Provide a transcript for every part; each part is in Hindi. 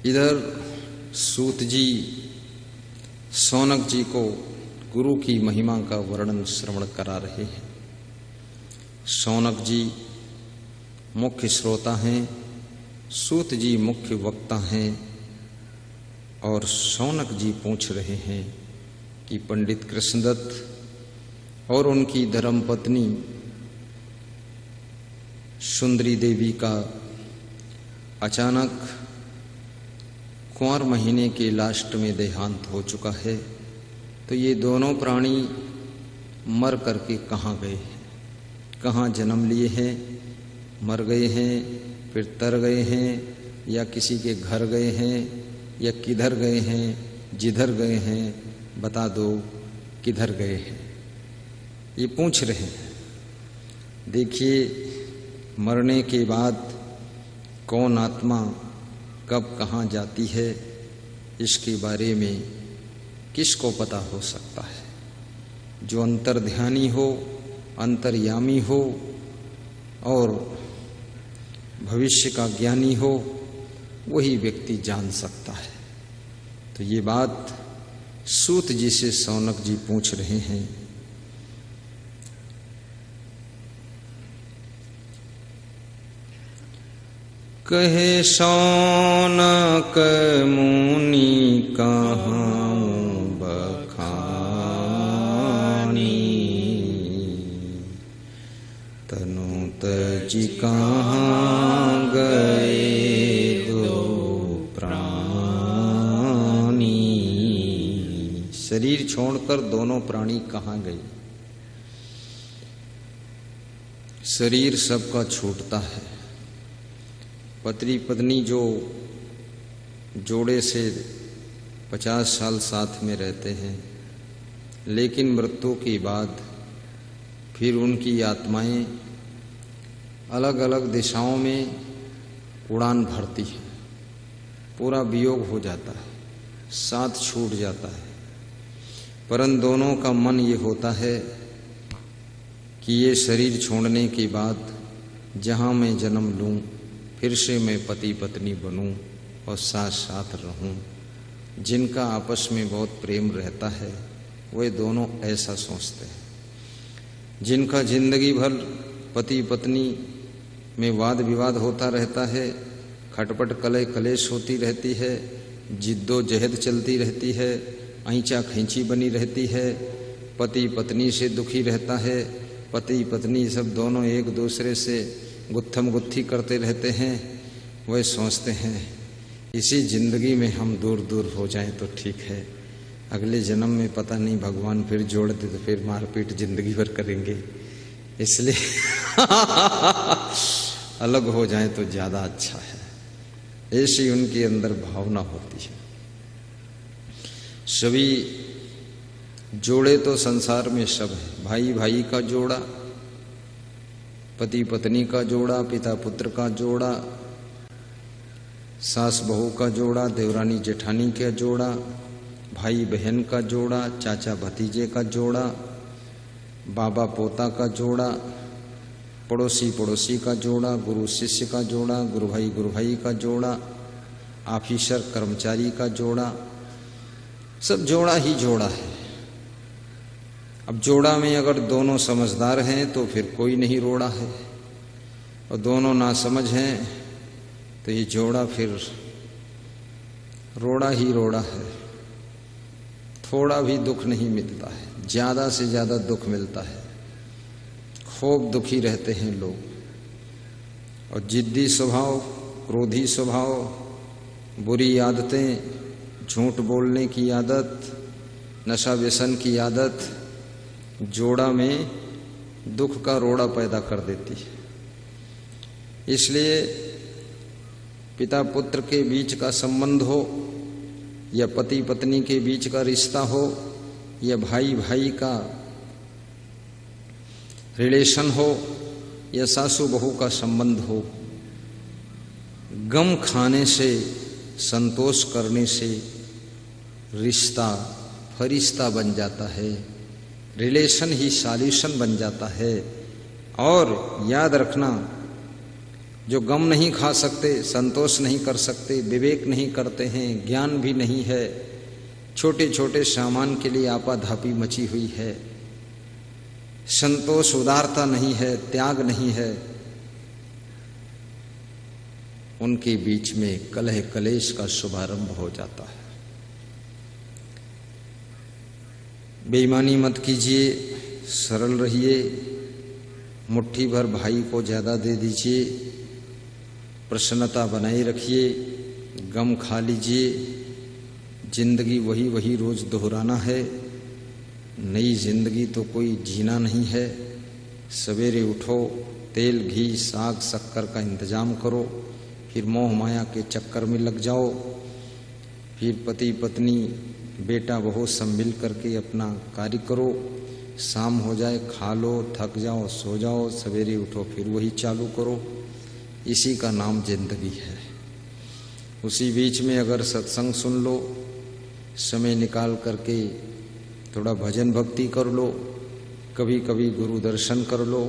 इधर सूत जी शौनक जी को गुरु की महिमा का वर्णन श्रवण करा रहे हैं। शौनक जी मुख्य श्रोता हैं, सूत जी मुख्य वक्ता हैं और शौनक जी पूछ रहे हैं कि पंडित कृष्णदत्त और उनकी धर्मपत्नी सुंदरी देवी का अचानक कुंवर महीने के लास्ट में देहांत हो चुका है, तो ये दोनों प्राणी मर करके कहाँ गए हैं, कहाँ जन्म लिए हैं, मर गए हैं, फिर तर गए हैं, या किसी के घर गए हैं, या किधर गए हैं, जिधर गए हैं बता दो किधर गए हैं, ये पूछ रहे हैं। देखिए, मरने के बाद कौन आत्मा कब कहाँ जाती है, इसके बारे में किसको पता हो सकता है। जो अंतर्ध्यानी हो, अंतर्यामी हो और भविष्य का ज्ञानी हो, वही व्यक्ति जान सकता है। तो ये बात सूत जी से शौनक जी पूछ रहे हैं। कहे शौनक मुनि कहाँ बखानी, तनु तजी कहाँ गए दो प्राणी। शरीर छोड़कर दोनों प्राणी कहाँ गए। शरीर सबका छूटता है। पति पत्नी जो जोड़े से 50 साल साथ में रहते हैं, लेकिन मृत्यु के बाद फिर उनकी आत्माएं अलग अलग दिशाओं में उड़ान भरती हैं। पूरा वियोग हो जाता है, साथ छूट जाता है, परंतु दोनों का मन ये होता है कि ये शरीर छोड़ने के बाद जहाँ मैं जन्म लूँ, फिर से मैं पति पत्नी बनूं और साथ साथ रहूं। जिनका आपस में बहुत प्रेम रहता है वे दोनों ऐसा सोचते हैं। जिनका जिंदगी भर पति पत्नी में वाद विवाद होता रहता है, खटपट कलह कलेश होती रहती है, जिद्दोजहद चलती रहती है, ऐंचा खैंची बनी रहती है, पति पत्नी से दुखी रहता है, पति पत्नी सब दोनों एक दूसरे से गुत्थम गुत्थी करते रहते हैं। वह सोचते हैं इसी जिंदगी में हम दूर दूर हो जाएं तो ठीक है, अगले जन्म में पता नहीं भगवान फिर जोड़ दे तो फिर मारपीट जिंदगी भर करेंगे, इसलिए अलग हो जाएं तो ज्यादा अच्छा है। ऐसी उनके अंदर भावना होती है। सभी जोड़े तो संसार में सब है। भाई भाई का जोड़ा, पति पत्नी का जोड़ा, पिता पुत्र का जोड़ा, सास बहू का जोड़ा, देवरानी जेठानी का जोड़ा, भाई बहन का जोड़ा, चाचा भतीजे का जोड़ा, बाबा पोता का जोड़ा, पड़ोसी पड़ोसी का जोड़ा, गुरु शिष्य का जोड़ा, गुरु भाई का जोड़ा, ऑफिसर कर्मचारी का जोड़ा, सब जोड़ा ही जोड़ा है। अब जोड़ा में अगर दोनों समझदार हैं तो फिर कोई नहीं रोड़ा है, और दोनों नासमझ हैं तो ये जोड़ा फिर रोड़ा ही रोड़ा है। थोड़ा भी दुख नहीं मिलता है, ज्यादा से ज्यादा दुख मिलता है। खूब दुखी रहते हैं लोग। और जिद्दी स्वभाव, क्रोधी स्वभाव, बुरी आदतें, झूठ बोलने की आदत, नशा व्यसन की आदत जोड़ा में दुख का रोड़ा पैदा कर देती है। इसलिए पिता पुत्र के बीच का संबंध हो, या पति पत्नी के बीच का रिश्ता हो, या भाई भाई का रिलेशन हो, या सासू बहू का संबंध हो, गम खाने से, संतोष करने से रिश्ता फरिश्ता बन जाता है, रिलेशन ही सॉल्यूशन बन जाता है। और याद रखना, जो गम नहीं खा सकते, संतोष नहीं कर सकते, विवेक नहीं करते हैं, ज्ञान भी नहीं है, छोटे छोटे सामान के लिए आपाधापी मची हुई है, संतोष उदारता नहीं है, त्याग नहीं है, उनके बीच में कलह कलेश का शुभारंभ हो जाता है। बेईमानी मत कीजिए, सरल रहिए, मुट्ठी भर भाई को ज्यादा दे दीजिए, प्रसन्नता बनाए रखिए, गम खा लीजिए। जिंदगी वही वही रोज दोहराना है, नई जिंदगी तो कोई जीना नहीं है। सवेरे उठो, तेल घी साग शक्कर का इंतजाम करो, फिर मोह माया के चक्कर में लग जाओ, फिर पति पत्नी बेटा बहू सब मिल करके अपना कार्य करो, शाम हो जाए खा लो, थक जाओ सो जाओ, सवेरे उठो फिर वही चालू करो। इसी का नाम जिंदगी है। उसी बीच में अगर सत्संग सुन लो, समय निकाल करके थोड़ा भजन भक्ति कर लो, कभी कभी गुरु दर्शन कर लो,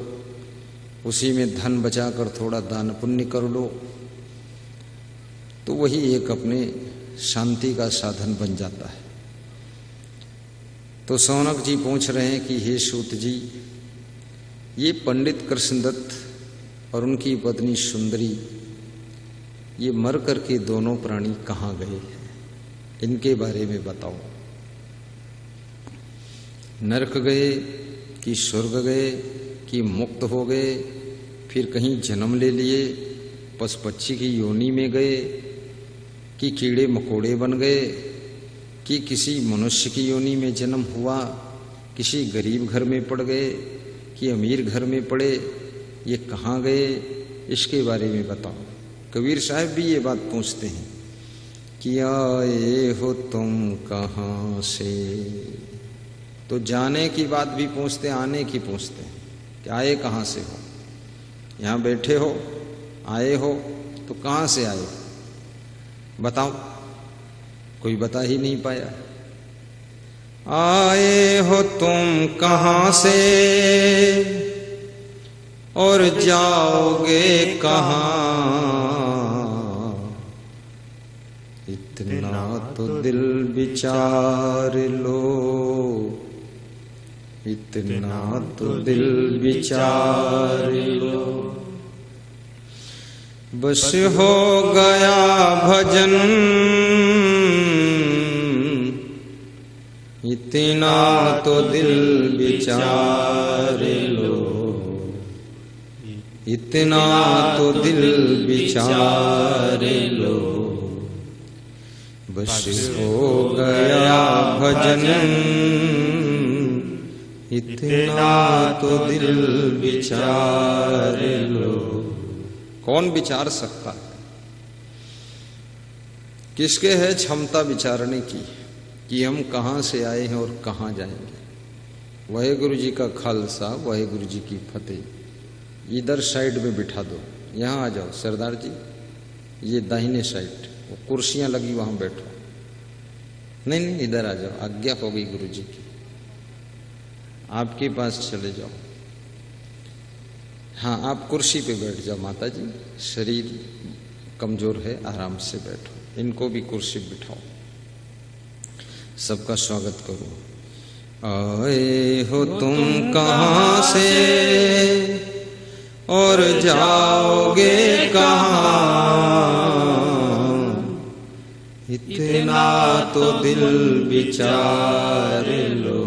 उसी में धन बचाकर थोड़ा दान पुण्य कर लो, तो वही एक अपने शांति का साधन बन जाता है। तो सौनक जी पूछ रहे हैं कि हे सूत जी, ये पंडित कृष्णदत्त और उनकी पत्नी सुंदरी, ये मर करके दोनों प्राणी कहाँ गए हैं, इनके बारे में बताओ। नरक गए कि स्वर्ग गए कि मुक्त हो गए, फिर कहीं जन्म ले लिए, पशु पक्षी की योनि में गए कि कीड़े मकोड़े बन गए, कि किसी मनुष्य की योनि में जन्म हुआ, किसी गरीब घर में पड़ गए कि अमीर घर में पड़े, ये कहाँ गए, इसके बारे में बताओ। कबीर साहब भी ये बात पूछते हैं कि आए हो तुम कहाँ से। तो जाने की बात भी पूछते, आने की पूछते हैं कि आए कहाँ से हो, यहाँ बैठे हो, आए हो तो कहाँ से आए बताओ। कोई बता ही नहीं पाया। आए हो तुम कहाँ से और जाओगे कहाँ, इतना तो दिल विचार लो, इतना तो दिल विचार लो। बस हो गया भजन, इतना तो दिल विचार लो, इतना तो दिल विचार लो। बस हो गया भजन, इतना तो दिल विचार लो। कौन विचार सकता है? किसके है क्षमता विचारने की कि हम कहाँ से आए हैं और कहाँ जाएंगे। वाहेगुरु जी का खालसा, वाहेगुरु जी की फतेह। इधर साइड में बिठा दो, यहाँ आ जाओ सरदार जी, ये दाहिने साइड वो कुर्सियां लगी वहां बैठो। नहीं नहीं इधर आ जाओ, आज्ञा हो गई गुरु जी की, आपके पास चले जाओ। हाँ आप कुर्सी पे बैठ जाओ माता जी, शरीर कमजोर है, आराम से बैठो। इनको भी कुर्सी बिठाओ, सबका स्वागत करो। आए हो तुम कहाँ से और जाओगे कहाँ, इतना तो दिल विचार लो।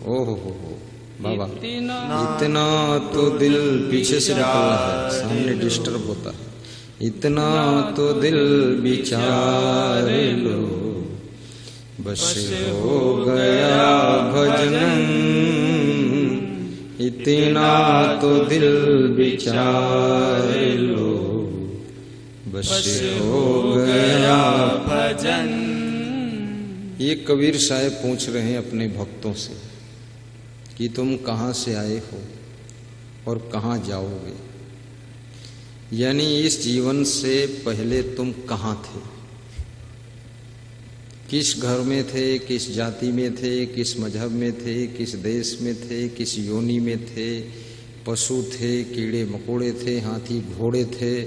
ओहो हो बाबा, इतना तो दिल पीछे से निकल रहा है, सामने डिस्टर्ब होता है। इतना तो दिल विचार लो, बस हो गया भजन, इतना तो दिल विचार लो, बस हो गया भजन। ये कबीर साहब पूछ रहे हैं अपने भक्तों से कि तुम कहाँ से आए हो और कहाँ जाओगे, यानी इस जीवन से पहले तुम कहाँ थे, किस घर में थे, किस जाति में थे, किस मजहब में थे, किस देश में थे, किस योनि में थे, पशु थे, कीड़े मकोड़े थे, हाथी घोड़े थे,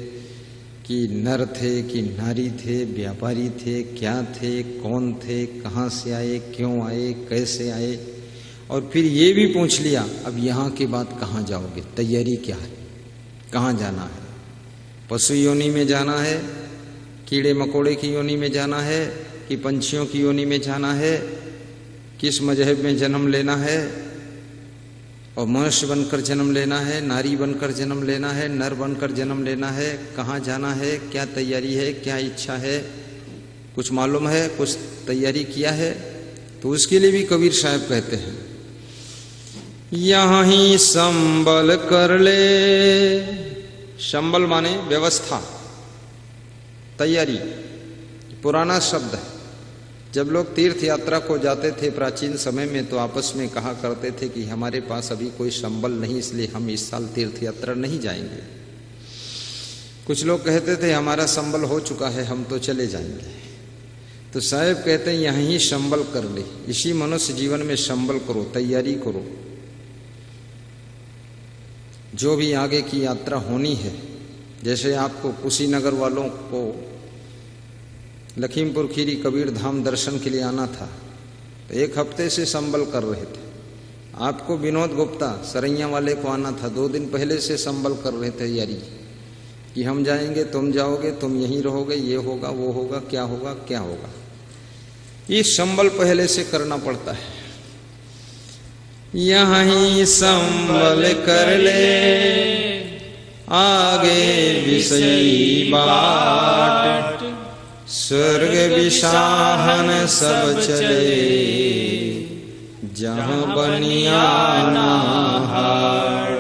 कि नर थे कि नारी थे, व्यापारी थे, क्या थे, कौन थे, कहाँ से आए, क्यों आए, कैसे आए, और फिर ये भी पूछ लिया अब यहाँ के बाद कहाँ जाओगे, तैयारी क्या है, कहाँ जाना है, पशु योनि में जाना है, कीड़े मकोड़े की योनि में जाना है, कि पंछियों की योनि में जाना है, किस मजहब में जन्म लेना है, और मनुष्य बनकर जन्म लेना है, नारी बनकर जन्म लेना है, नर बनकर जन्म लेना है, कहाँ जाना है, क्या तैयारी है, क्या इच्छा है, कुछ मालूम है, कुछ तैयारी किया है। तो उसके लिए भी कबीर साहब कहते हैं, यहाँ ही संबल कर ले। संबल माने व्यवस्था, तैयारी, पुराना शब्द है। जब लोग तीर्थ यात्रा को जाते थे प्राचीन समय में तो आपस में कहा करते थे कि हमारे पास अभी कोई संबल नहीं, इसलिए हम इस साल तीर्थ यात्रा नहीं जाएंगे। कुछ लोग कहते थे हमारा संबल हो चुका है, हम तो चले जाएंगे। तो साहब कहते हैं यहाँ ही संबल कर ले, इसी मनुष्य जीवन में संबल करो, तैयारी करो। जो भी आगे की यात्रा होनी है, जैसे आपको कुशीनगर वालों को लखीमपुर खीरी कबीर धाम दर्शन के लिए आना था तो 1 हफ्ते से संबल कर रहे थे। आपको विनोद गुप्ता सरैया वाले को आना था, 2 दिन पहले से संबल कर रहे थे यारी कि हम जाएंगे, तुम जाओगे, तुम यहीं रहोगे, ये होगा, वो होगा, क्या होगा, क्या होगा। ये संबल पहले से करना पड़ता है। यहाँ ही संबल कर ले, आगे विषयी बाट, स्वर्ग विशाहन सब चले, जहां बनियाना हाट।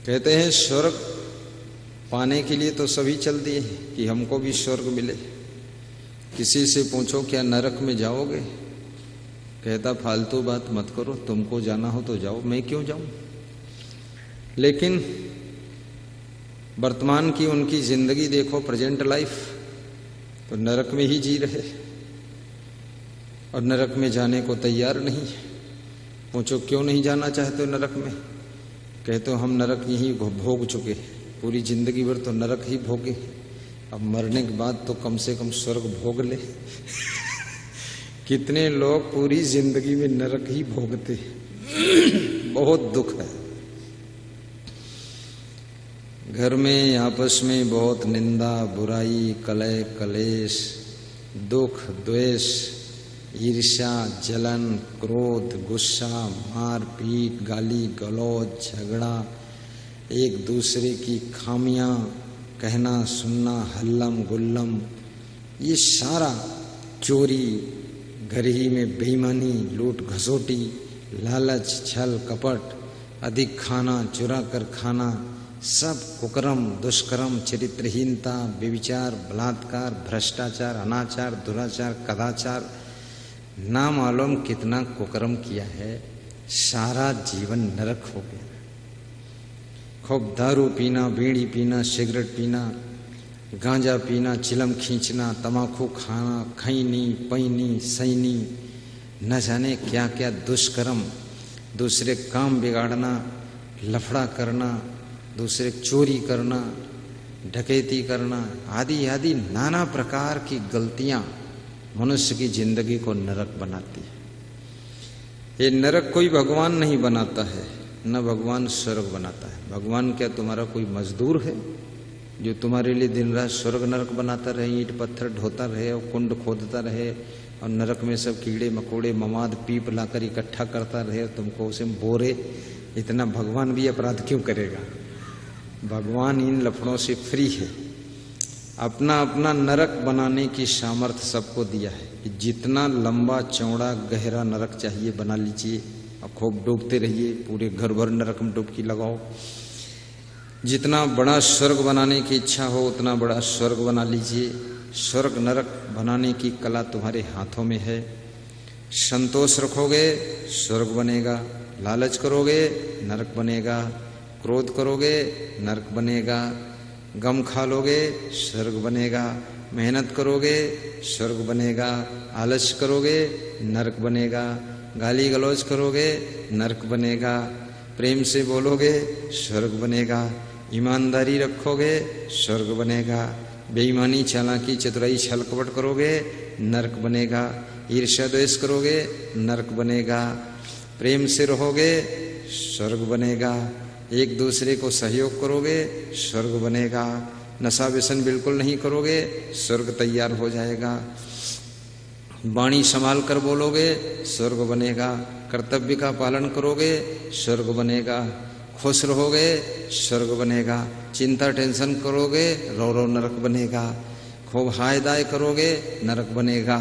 कहते हैं स्वर्ग पाने के लिए तो सभी चल दिए कि हमको भी स्वर्ग मिले। किसी से पूछो क्या नरक में जाओगे, कहता फालतू बात मत करो, तुमको जाना हो तो जाओ, मैं क्यों जाऊं। लेकिन वर्तमान की उनकी जिंदगी देखो, प्रेजेंट लाइफ, तो नरक में ही जी रहे और नरक में जाने को तैयार नहीं। पूछो क्यों नहीं जाना चाहते हो नरक में, कहते हो हम नरक यही भोग चुके, पूरी जिंदगी भर तो नरक ही भोगे, अब मरने के बाद तो कम से कम स्वर्ग भोग ले। कितने लोग पूरी जिंदगी में नरक ही भोगते, बहुत दुख है। घर में आपस में बहुत निंदा, बुराई, कलह, कलेश, दुख, द्वेष, ईर्ष्या, जलन, क्रोध, गुस्सा, मार पीट, गाली गलौज, झगड़ा, एक दूसरे की खामियां कहना सुनना, हल्लम गुल्लम, ये सारा, चोरी, घर ही में बेईमानी, लूट घसोटी, लालच, छल कपट, अधिक खाना, चुरा कर खाना, सब कुकर्म, दुष्कर्म, चरित्रहीनता, व्यभिचार, बलात्कार, भ्रष्टाचार, अनाचार, दुराचार, कदाचार, ना मालूम कितना कुकर्म किया है, सारा जीवन नरक हो गया। खूब दारू पीना, बीड़ी पीना, सिगरेट पीना, गांजा पीना, चिलम खींचना, तमाकू खाना, खैनी पैनी सैनी, न जाने क्या क्या दुष्कर्म, दूसरे काम बिगाड़ना, लफड़ा करना, दूसरे चोरी करना, डकैती करना, आदि आदि नाना प्रकार की गलतियां मनुष्य की जिंदगी को नरक बनाती है। ये नरक कोई भगवान नहीं बनाता है, न भगवान स्वर्ग बनाता है। भगवान क्या तुम्हारा कोई मजदूर है जो तुम्हारे लिए दिन रात स्वर्ग नरक बनाता रहे, ईंट पत्थर ढोता रहे और कुंड खोदता रहे और नरक में सब कीड़े मकोड़े मवाद पीप लाकर इकट्ठा करता रहे और तुमको उसे बोरे। इतना भगवान भी अपराध क्यों करेगा। भगवान इन लफड़ों से फ्री है। अपना अपना नरक बनाने की सामर्थ्य सबको दिया है कि जितना लंबा चौड़ा गहरा नरक चाहिए बना लीजिए और खूब डूबते रहिए, पूरे घर भर नरक में डुबकी लगाओ। जितना बड़ा स्वर्ग बनाने की इच्छा हो उतना बड़ा स्वर्ग बना लीजिए। स्वर्ग नरक बनाने की कला तुम्हारे हाथों में है। संतोष रखोगे स्वर्ग बनेगा, लालच करोगे नरक बनेगा, क्रोध करोगे नरक बनेगा, गम खा लोगे स्वर्ग बनेगा, मेहनत करोगे स्वर्ग बनेगा, आलस्य करोगे नरक बनेगा, गाली गलौज करोगे नरक बनेगा, प्रेम से बोलोगे स्वर्ग बनेगा, ईमानदारी रखोगे स्वर्ग बनेगा, बेईमानी चालाकी चतुराई छल कपट करोगे नरक बनेगा, ईर्ष्या द्वेष करोगे नरक बनेगा, प्रेम से रहोगे स्वर्ग बनेगा, एक दूसरे को सहयोग करोगे स्वर्ग बनेगा, नशा व्यसन बिल्कुल नहीं करोगे स्वर्ग तैयार हो जाएगा, वाणी संभाल कर बोलोगे स्वर्ग बनेगा, कर्तव्य का पालन करोगे स्वर्ग बनेगा, खुश रहोगे स्वर्ग बनेगा, चिंता टेंशन करोगे रो रो नरक बनेगा, खूब हाय दाय करोगे नरक बनेगा,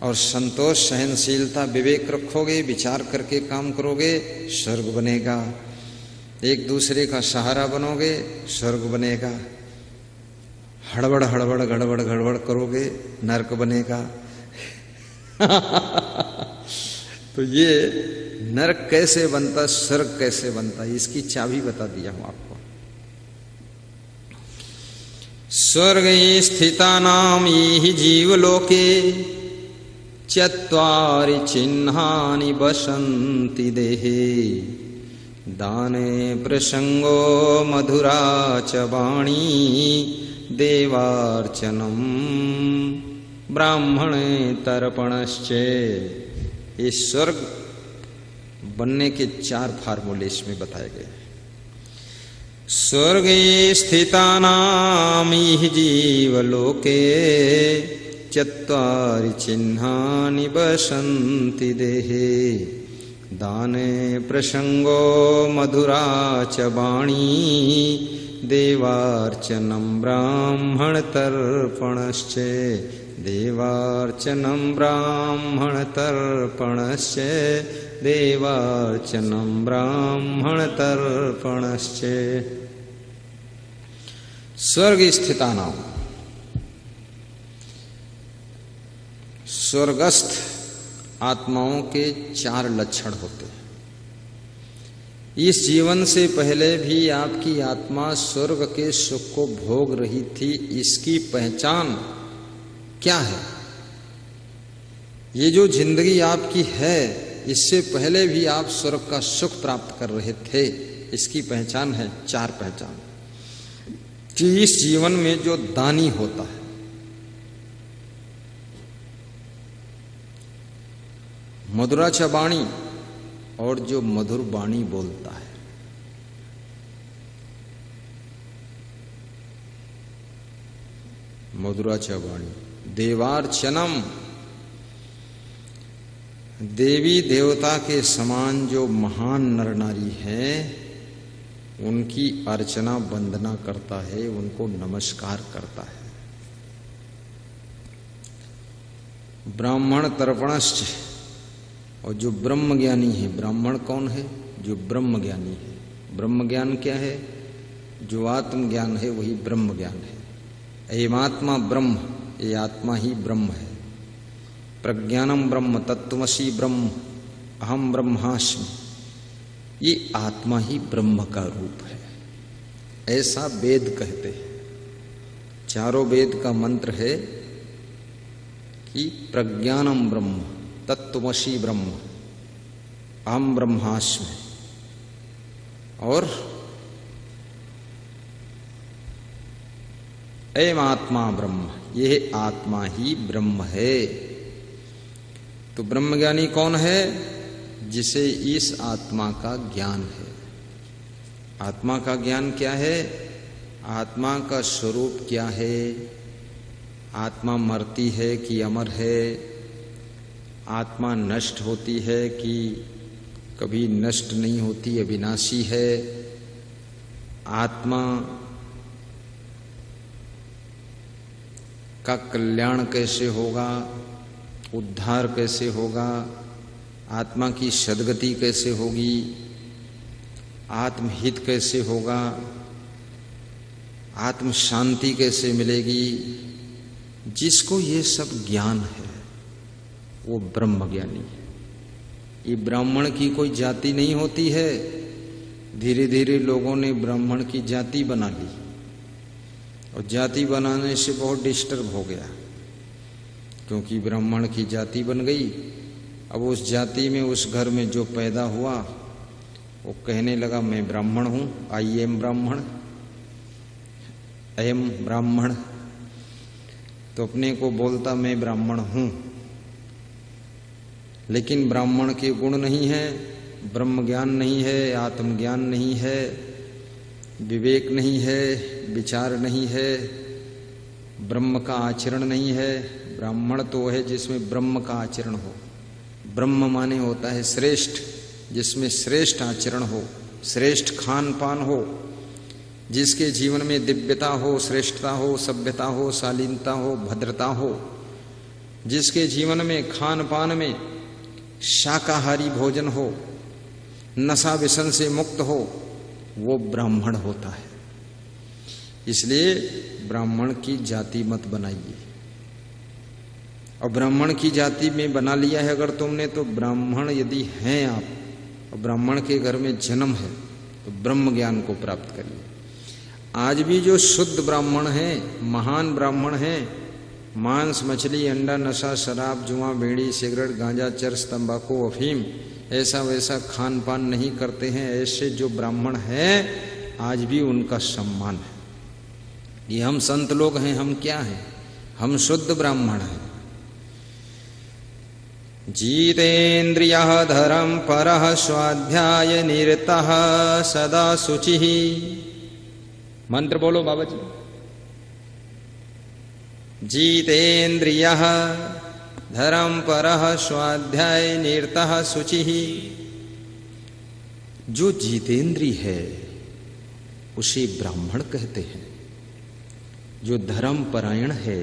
और संतोष सहनशीलता विवेक रखोगे विचार करके काम करोगे स्वर्ग बनेगा, एक दूसरे का सहारा बनोगे स्वर्ग बनेगा, हड़बड़ हड़बड़ गड़बड़ गड़बड़ करोगे नरक बनेगा। तो ये नरक कैसे बनता, स्वर्ग कैसे बनता, इसकी चाबी बता दिया हूं आपको। स्वर्गे स्थितानां इह जीवलोके चत्वारि चिह्नानि वसन्ति देहे, दाने प्रसंगो मधुरा च वाणी, देवार्चनम ब्राह्मणे तर्पणश्चे। ये स्वर्ग बनने के 4 फार्मूले इसमें बताए गए। स्वर्गे स्थितानां इह जीवलोके चत्वारि चिह्नानि वसन्ति देहे, दाने प्रसंगो मधुरा च वाणी, देवार्चनं ब्राह्मण तर्पणश्चे, देवार्चनं ब्राह्मण तर्पणश्चे, देवार्चनं ब्राह्मण तर्पणश्चे। स्वर्ग स्थितानां, स्वर्गस्थ आत्माओं के 4 लक्षण होते हैं। इस जीवन से पहले भी आपकी आत्मा स्वर्ग के सुख को भोग रही थी, इसकी पहचान क्या है? ये जो जिंदगी आपकी है, इससे पहले भी आप स्वर्ग का सुख प्राप्त कर रहे थे, इसकी पहचान है 4 पहचान। कि इस जीवन में जो दानी होता है, मधुरा च वाणी, और जो मधुर वाणी बोलता है, मधुरा च वाणी, देवार्चनम, देवी देवता के समान जो महान नर नारी है, उनकी अर्चना वंदना करता है, उनको नमस्कार करता है। ब्राह्मण तर्पणश्च, और जो ब्रह्म ज्ञानी है, ब्राह्मण कौन है? जो ब्रह्म ज्ञानी है। ब्रह्म ज्ञान क्या है? जो आत्म ज्ञान है वही ब्रह्म ज्ञान है। एमात्मा ब्रह्म, ये आत्मा ही ब्रह्म है। प्रज्ञानम ब्रह्म, तत्त्वमसि ब्रह्म, अहम ब्रह्मास्मि, ये आत्मा ही ब्रह्म का रूप है, ऐसा वेद कहते हैं। चारों वेद का मंत्र है कि प्रज्ञानम ब्रह्म, तत्त्वमसि ब्रह्म, अहम ब्रह्मास्मि, और एम आत्मा ब्रह्म, यह आत्मा ही ब्रह्म है। तो ब्रह्मज्ञानी कौन है? जिसे इस आत्मा का ज्ञान है। आत्मा का ज्ञान क्या है? आत्मा का स्वरूप क्या है? आत्मा मरती है कि अमर है? आत्मा नष्ट होती है कि कभी नष्ट नहीं होती, अविनाशी है? आत्मा का कल्याण कैसे होगा, उद्धार कैसे होगा, आत्मा की सद्गति कैसे होगी, आत्महित कैसे होगा, आत्म शांति कैसे मिलेगी, जिसको ये सब ज्ञान है वो ब्रह्म ज्ञानी है। ये ब्राह्मण की कोई जाति नहीं होती है। धीरे धीरे लोगों ने ब्राह्मण की जाति बना ली, और जाति बनाने से बहुत डिस्टर्ब हो गया, क्योंकि ब्राह्मण की जाति बन गई। अब उस जाति में, उस घर में जो पैदा हुआ वो कहने लगा मैं ब्राह्मण हूं, आई एम ब्राह्मण, अयम ब्राह्मण। तो अपने को बोलता मैं ब्राह्मण हूं, लेकिन ब्राह्मण के गुण नहीं है, ब्रह्म ज्ञान नहीं है, आत्मज्ञान नहीं है, विवेक नहीं है, विचार नहीं है, ब्रह्म का आचरण नहीं है। ब्राह्मण तो है जिसमें ब्रह्म का आचरण हो। ब्रह्म माने होता है श्रेष्ठ, जिसमें श्रेष्ठ आचरण हो, श्रेष्ठ खान पान हो, जिसके जीवन में दिव्यता हो, श्रेष्ठता हो, सभ्यता हो, शालीनता हो, भद्रता हो, जिसके जीवन में खान पान में शाकाहारी भोजन हो, नशा व्यसन से मुक्त हो, वो ब्राह्मण होता है। इसलिए ब्राह्मण की जाति मत बनाइए। और ब्राह्मण की जाति में बना लिया है अगर तुमने, तो ब्राह्मण यदि हैं आप और ब्राह्मण के घर में जन्म है तो ब्रह्म ज्ञान को प्राप्त करिए। आज भी जो शुद्ध ब्राह्मण हैं, महान ब्राह्मण हैं, मांस मछली अंडा नशा शराब जुआ बीड़ी सिगरेट गांजा चरस तंबाकू अफीम ऐसा वैसा खान पान नहीं करते हैं, ऐसे जो ब्राह्मण हैं आज भी उनका सम्मान है। ये हम संत लोग हैं, हम क्या हैं? हम शुद्ध ब्राह्मण हैं। जीतेन्द्रियः धरम परः स्वाध्याय निरतः सदा शुचिः। मंत्र बोलो बाबा जी। जीतेन्द्रियः धरम परः स्वाध्याय निरतः शुचिः। जो जीतेंद्रिय है उसे ब्राह्मण कहते हैं। जो धर्म परायण है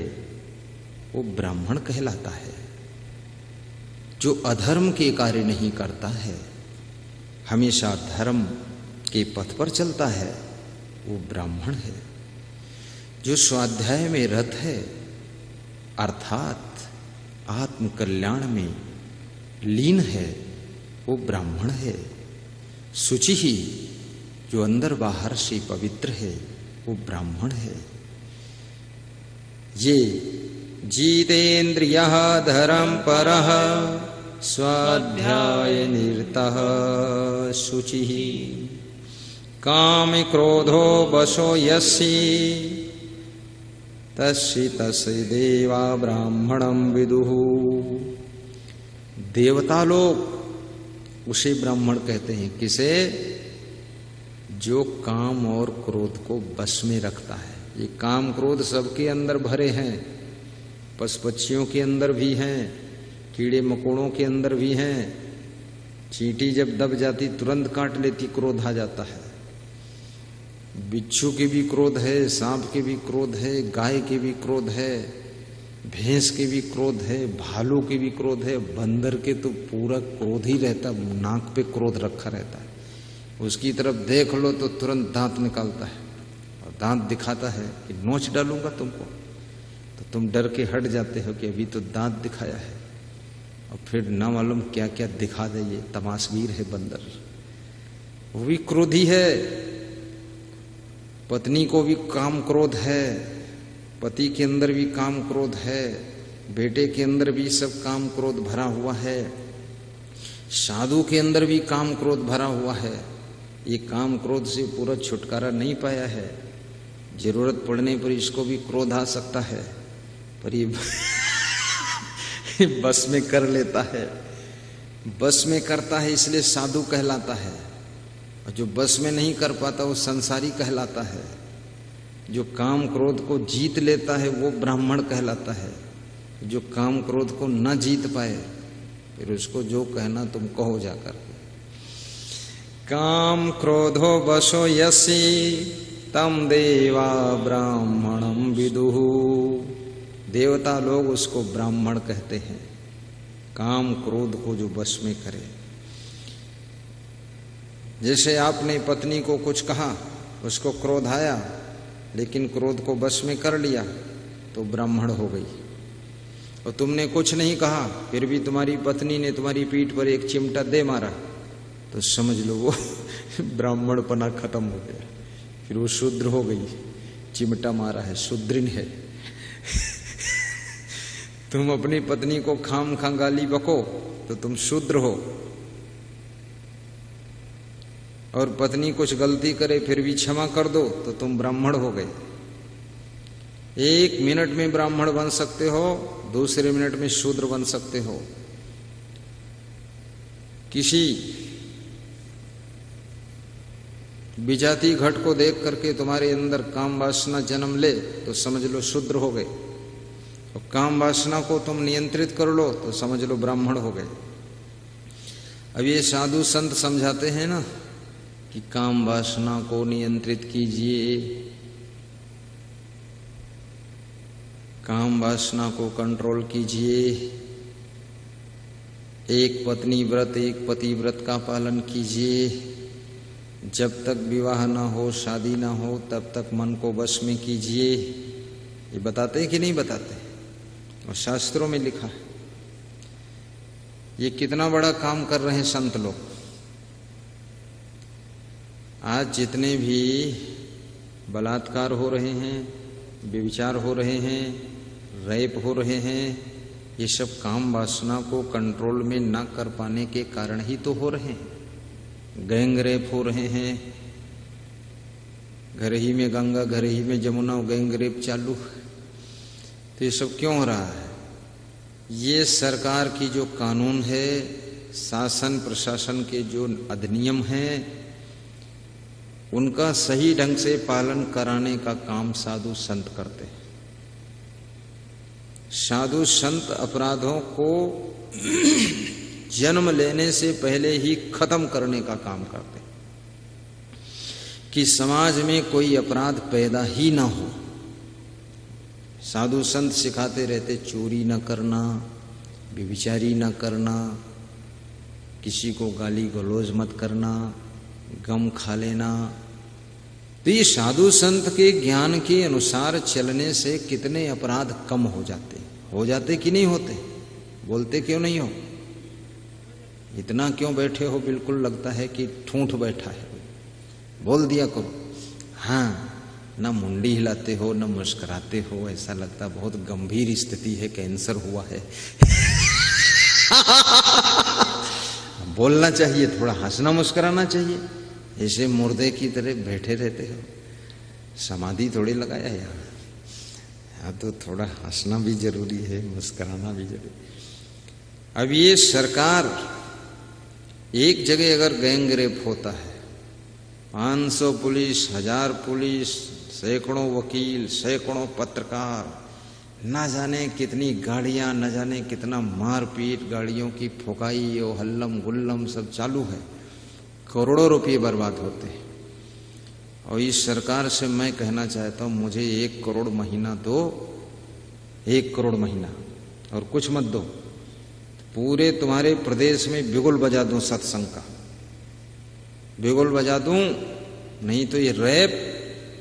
वो ब्राह्मण कहलाता है। जो अधर्म के कार्य नहीं करता है, हमेशा धर्म के पथ पर चलता है, वो ब्राह्मण है। जो स्वाध्याय में रत है अर्थात आत्म कल्याण में लीन है, वो ब्राह्मण है। शुचि ही जो अंदर बाहर से पवित्र है, वो ब्राह्मण है। ये जीतेन्द्रियः धरम परः स्वाध्याय निरतः शुचिः। काम क्रोधो वशो यस्य तस्य तस्य देवा ब्राह्मणं विदुः। देवता लोग उसे ब्राह्मण कहते हैं। किसे? जो काम और क्रोध को बस में रखता है। ये काम क्रोध सबके अंदर भरे हैं, पशु पक्षियों के अंदर भी हैं, कीड़े मकोड़ों के अंदर भी हैं। चींटी जब दब जाती तुरंत काट लेती, क्रोध आ जाता है। बिच्छू के भी क्रोध है, सांप के भी क्रोध है, गाय के भी क्रोध है, भैंस के भी क्रोध है, भालू के भी क्रोध है, बंदर के तो पूरा क्रोध ही रहता, नाक पे क्रोध रखा रहता है। उसकी तरफ देख लो तो तुरंत दांत निकालता है और दांत दिखाता है कि नोच डालूंगा तुमको। तो तुम डर के हट जाते हो कि अभी तो दांत दिखाया है, और फिर ना मालूम क्या क्या दिखा दे। ये तमाशबीर है बंदर, वो भी क्रोधी है। पत्नी को भी काम क्रोध है, पति के अंदर भी काम क्रोध है, बेटे के अंदर भी सब काम क्रोध भरा हुआ है, साधु के अंदर भी काम क्रोध भरा हुआ है। ये काम क्रोध से पूरा छुटकारा नहीं पाया है। जरूरत पड़ने पर इसको भी क्रोध आ सकता है, पर ये बस में कर लेता है। बस में करता है इसलिए साधु कहलाता है, और जो बस में नहीं कर पाता वो संसारी कहलाता है। जो काम क्रोध को जीत लेता है वो ब्राह्मण कहलाता है। जो काम क्रोध को न जीत पाए फिर उसको जो कहना तुम कहो जाकर। काम क्रोधो वशो यस्य तम देवा ब्राह्मणं विदुः। देवता लोग उसको ब्राह्मण कहते हैं, काम क्रोध को जो वश में करे। जैसे आपने पत्नी को कुछ कहा, उसको क्रोध आया, लेकिन क्रोध को वश में कर लिया तो ब्राह्मण हो गई। और तुमने कुछ नहीं कहा, फिर भी तुम्हारी पत्नी ने तुम्हारी पीठ पर एक चिमटा दे मारा, तो समझ लो वो ब्राह्मणपना खत्म हो गया, फिर वो शूद्र हो गई। चिमटा मारा है, शूद्रिन है। तुम अपनी पत्नी को खाम खा गाली बको तो तुम शूद्र हो। और पत्नी कुछ गलती करे फिर भी क्षमा कर दो तो तुम ब्राह्मण हो गए। 1 मिनट में ब्राह्मण बन सकते हो, दूसरे मिनट में शूद्र बन सकते हो। किसी विजाति घट को देख करके तुम्हारे अंदर काम वासना जन्म ले तो समझ लो शूद्र हो गए, और काम वासना को तुम नियंत्रित कर लो तो समझ लो ब्राह्मण हो गए। अब ये साधु संत समझाते हैं ना कि काम वासना को नियंत्रित कीजिए, काम वासना को कंट्रोल कीजिए, एक पत्नी व्रत एक पति व्रत का पालन कीजिए, जब तक विवाह ना हो शादी ना हो तब तक मन को वश में कीजिए। ये बताते हैं कि नहीं बताते? और शास्त्रों में लिखा है। ये कितना बड़ा काम कर रहे हैं संत लोग। आज जितने भी बलात्कार हो रहे हैं, व्यभिचार हो रहे हैं, रेप हो रहे हैं, ये सब काम वासना को कंट्रोल में ना कर पाने के कारण ही तो हो रहे हैं। गैंग रेप हो रहे हैं, घर ही में गंगा घर ही में जमुना गैंग रेप चालू। तो ये सब क्यों हो रहा है? ये सरकार की जो कानून है, शासन प्रशासन के जो अधिनियम हैं, उनका सही ढंग से पालन कराने का काम साधु संत करते हैं। साधु संत अपराधों को जन्म लेने से पहले ही खत्म करने का काम करते हैं कि समाज में कोई अपराध पैदा ही ना हो। साधु संत सिखाते रहते चोरी न करना, व्यभिचारी न करना, किसी को गाली गलौज मत करना, गम खा लेना। तो ये साधु संत के ज्ञान के अनुसार चलने से कितने अपराध कम हो जाते कि नहीं होते? बोलते क्यों नहीं हो? इतना क्यों बैठे हो? बिल्कुल लगता है कि ठूंठ बैठा है। बोल दिया करो। हाँ, न मुंडी हिलाते हो न मुस्कुराते हो, ऐसा लगता बहुत गंभीर स्थिति है, कैंसर हुआ है। बोलना चाहिए, थोड़ा हंसना मुस्कुराना चाहिए। ऐसे मुर्दे की तरह बैठे रहते हो। समाधि थोड़ी लगाया है यहाँ। तो थोड़ा हंसना भी जरूरी है, मुस्कुराना भी जरूरी। अब ये सरकार, एक जगह अगर गैंग रेप होता है, 500 पुलिस, 1000 पुलिस, सैकड़ों वकील, सैकड़ों पत्रकार, ना जाने कितनी गाड़ियां, न जाने कितना मारपीट, गाड़ियों की फुकाई और हल्लम गुल्लम सब चालू है, करोड़ों रुपये बर्बाद होते हैं। और इस सरकार से मैं कहना चाहता हूं, मुझे 1 करोड़ महीना दो, 1 करोड़ महीना, और कुछ मत दो, पूरे तुम्हारे प्रदेश में बिगुल बजा दूं, सत्संग का बिगुल बजा दूं। नहीं तो ये रैप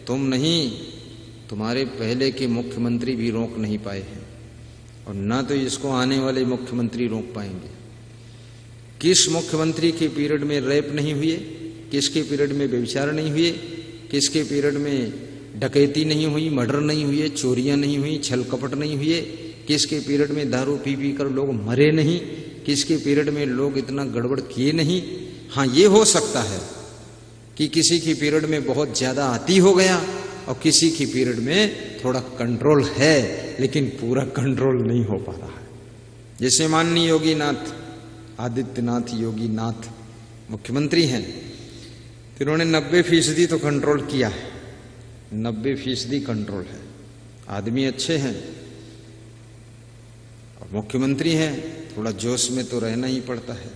तुम नहीं, तुम्हारे पहले के मुख्यमंत्री भी रोक नहीं पाए हैं, और ना तो इसको आने वाले मुख्यमंत्री रोक पाएंगे। किस मुख्यमंत्री के पीरियड में रैप नहीं हुए? किसके पीरियड में व्यभिचार नहीं हुए? किसके पीरियड में डकैती नहीं हुई, मर्डर नहीं हुए, चोरियां नहीं हुई, छल कपट नहीं हुए? किसके पीरियड में दारू पी कर लोग मरे नहीं? किसके पीरियड में लोग इतना गड़बड़ किए नहीं? हाँ, ये हो सकता है कि किसी की पीरियड में बहुत ज्यादा अति हो गया और किसी की पीरियड में थोड़ा कंट्रोल है, लेकिन पूरा कंट्रोल नहीं हो पा रहा है। जैसे माननीय योगीनाथ, आदित्यनाथ योगीनाथ मुख्यमंत्री हैं, तो इन्होंने 90% तो कंट्रोल किया है, 90% कंट्रोल है। आदमी अच्छे हैं और मुख्यमंत्री हैं, थोड़ा जोश में तो रहना ही पड़ता है,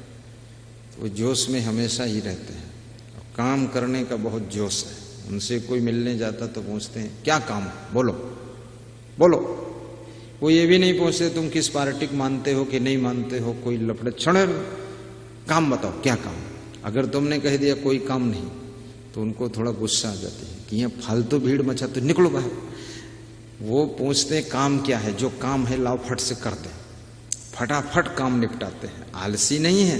तो वो जोश में हमेशा ही रहते हैं और काम करने का बहुत जोश है। उनसे कोई मिलने जाता तो पूछते हैं क्या काम है, बोलो बोलो। वो ये भी नहीं पूछते तुम किस पार्टी को मानते हो कि नहीं मानते हो, कोई लफड़े क्षण, काम बताओ क्या काम। अगर तुमने कह दिया कोई काम नहीं तो उनको थोड़ा गुस्सा आ जाती है कि यहाँ फालतू भीड़ मचा, तो निकलो बाहर। वो पूछते काम क्या है, जो काम है लाओ फट से कर दे, फटाफट काम निपटाते हैं। आलसी नहीं है,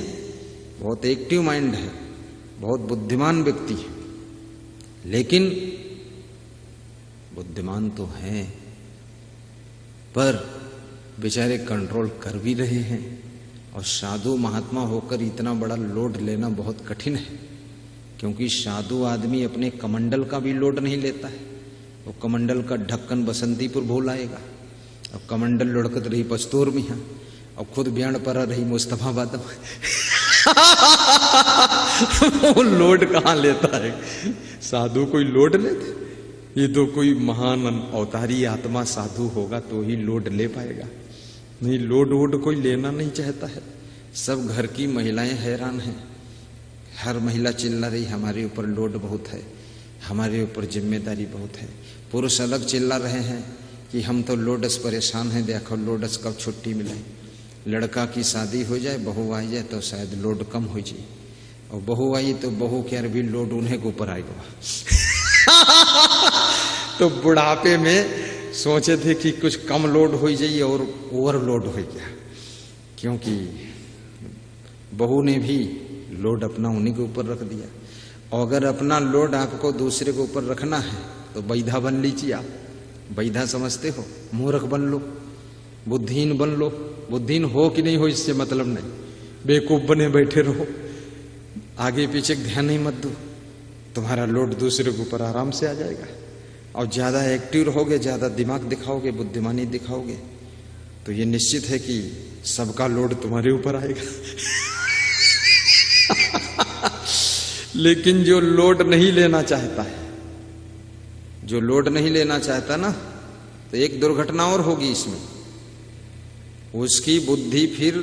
बहुत एक्टिव माइंड है, बहुत बुद्धिमान व्यक्ति है, लेकिन बुद्धिमान तो हैं पर बेचारे कंट्रोल कर भी रहे हैं। और साधु महात्मा होकर इतना बड़ा लोड लेना बहुत कठिन है। क्योंकि साधु आदमी अपने कमंडल का भी लोड नहीं लेता है। वो कमंडल का ढक्कन बसंतीपुर भूल आएगा, अब कमंडल लुढ़कत रही पस्तूर में, अब खुद ब्याण पर रही मुस्तफाबाद में। वो लोड कहाँ लेता है? साधु कोई लोड लेते? ये तो कोई महान अवतारी आत्मा साधु होगा तो ही लोड ले पाएगा, नहीं लोड वोड कोई लेना नहीं चाहता है। सब घर की महिलाएं हैरान हैं, हर महिला चिल्ला रही हमारे ऊपर लोड बहुत है, हमारे ऊपर जिम्मेदारी बहुत है। पुरुष अलग चिल्ला रहे हैं कि हम तो लोडस परेशान हैं, देखो लोडस कब छुट्टी मिले। लड़का की शादी हो जाए, बहू आ जाए तो शायद लोड कम हो जाए, और बहू आई तो बहू के भी लोड उन्हें के ऊपर आएगा। तो बुढ़ापे में सोचे थे कि कुछ कम लोड हो जाइए और ओवरलोड हो गया, क्योंकि बहू ने भी लोड अपना उन्हीं के ऊपर रख दिया। और अगर अपना लोड आपको दूसरे के ऊपर रखना है तो बैधा बन लीजिए। आप बैधा समझते हो? मूर्ख बन लो, बुद्धिहीन बन लो। बुद्धिहीन हो कि नहीं हो इससे मतलब नहीं, बेवकूफ बने बैठे रहो, आगे पीछे ध्यान नहीं मत दो, तुम्हारा लोड दूसरे के ऊपर आराम से आ जाएगा। और ज्यादा एक्टिव रहोगे, ज्यादा दिमाग दिखाओगे, बुद्धिमानी दिखाओगे, तो ये निश्चित है कि सबका लोड तुम्हारे ऊपर आएगा। लेकिन जो लोड नहीं लेना चाहता है, जो लोड नहीं लेना चाहता ना, तो एक दुर्घटना और होगी इसमें। उसकी बुद्धि फिर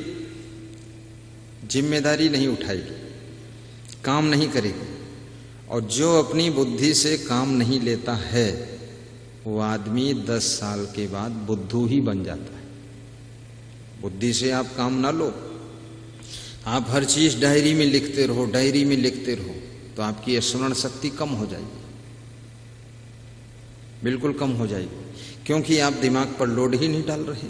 जिम्मेदारी नहीं उठाएगी, काम नहीं करेगी। और जो अपनी बुद्धि से काम नहीं लेता है वो आदमी 10 साल के बाद बुद्धू ही बन जाता है। बुद्धि से आप काम ना लो, आप हर चीज डायरी में लिखते रहो, डायरी में लिखते रहो, तो आपकी स्मरण शक्ति कम हो जाएगी, बिल्कुल कम हो जाएगी, क्योंकि आप दिमाग पर लोड ही नहीं डाल रहे।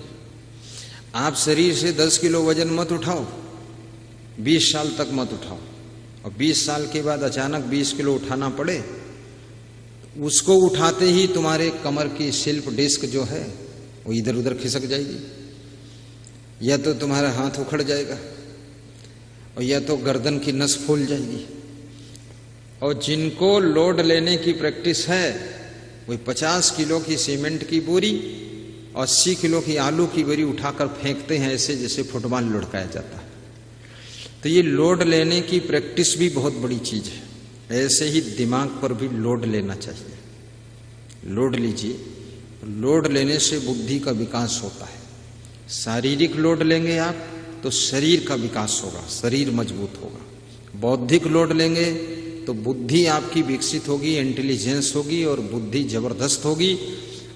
आप शरीर से 10 किलो वजन मत उठाओ, 20 साल तक मत उठाओ, और 20 साल के बाद अचानक 20 किलो उठाना पड़े, उसको उठाते ही तुम्हारे कमर की शिल्प डिस्क जो है वो इधर उधर खिसक जाएगी, या तो तुम्हारा हाथ उखड़ जाएगा, और या तो गर्दन की नस फूल जाएगी। और जिनको लोड लेने की प्रैक्टिस है वही 50 किलो की सीमेंट की बोरी और 80 किलो की आलू की बोरी उठाकर फेंकते हैं, ऐसे जैसे फुटबॉल लुढ़काया जाता है। तो ये लोड लेने की प्रैक्टिस भी बहुत बड़ी चीज है। ऐसे ही दिमाग पर भी लोड लेना चाहिए। लोड लीजिए, लोड लेने से बुद्धि का विकास होता है। शारीरिक लोड लेंगे आप तो शरीर का विकास होगा, शरीर मजबूत होगा। बौद्धिक लोड लेंगे तो बुद्धि आपकी विकसित होगी, इंटेलिजेंस होगी, और बुद्धि जबरदस्त होगी,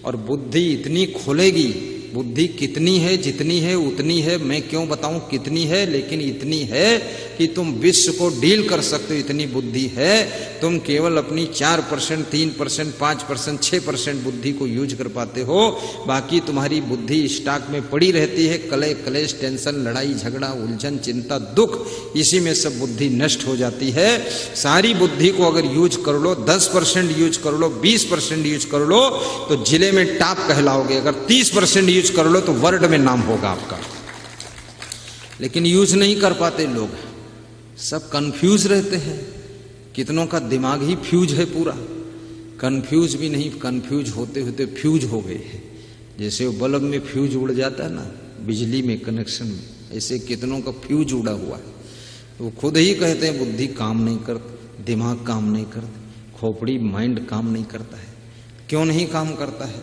और बुद्धि इतनी खुलेगी। बुद्धि कितनी है? जितनी है उतनी है। मैं क्यों बताऊं कितनी है, लेकिन इतनी है कि तुम विश्व को डील कर सकते हो, इतनी बुद्धि है। तुम केवल अपनी 4%, 3%, 5%, 6% बुद्धि को यूज कर पाते हो, बाकी तुम्हारी बुद्धि स्टॉक में पड़ी रहती है। कलह क्लेश, टेंशन, लड़ाई झगड़ा, उलझन, चिंता, दुख, इसी में सब बुद्धि नष्ट हो जाती है। सारी बुद्धि को अगर यूज कर लो, 10% यूज कर लो, 20% यूज कर लो, तो जिले में टॉप कहलाओगे। अगर 30% यूज कर लो तो वर्ल्ड में नाम होगा आपका। लेकिन यूज नहीं कर पाते लोग, सब कंफ्यूज रहते हैं। कितनों का दिमाग ही फ्यूज है पूरा, कंफ्यूज भी नहीं, कंफ्यूज होते होते फ्यूज हो गए हैं। जैसे वो बल्ब में फ्यूज उड़ जाता है ना, बिजली में कनेक्शन में, ऐसे कितनों का फ्यूज उड़ा हुआ है। वो खुद ही कहते हैं बुद्धि काम नहीं करती, दिमाग काम नहीं करता, खोपड़ी माइंड काम नहीं करता है। क्यों नहीं काम करता है?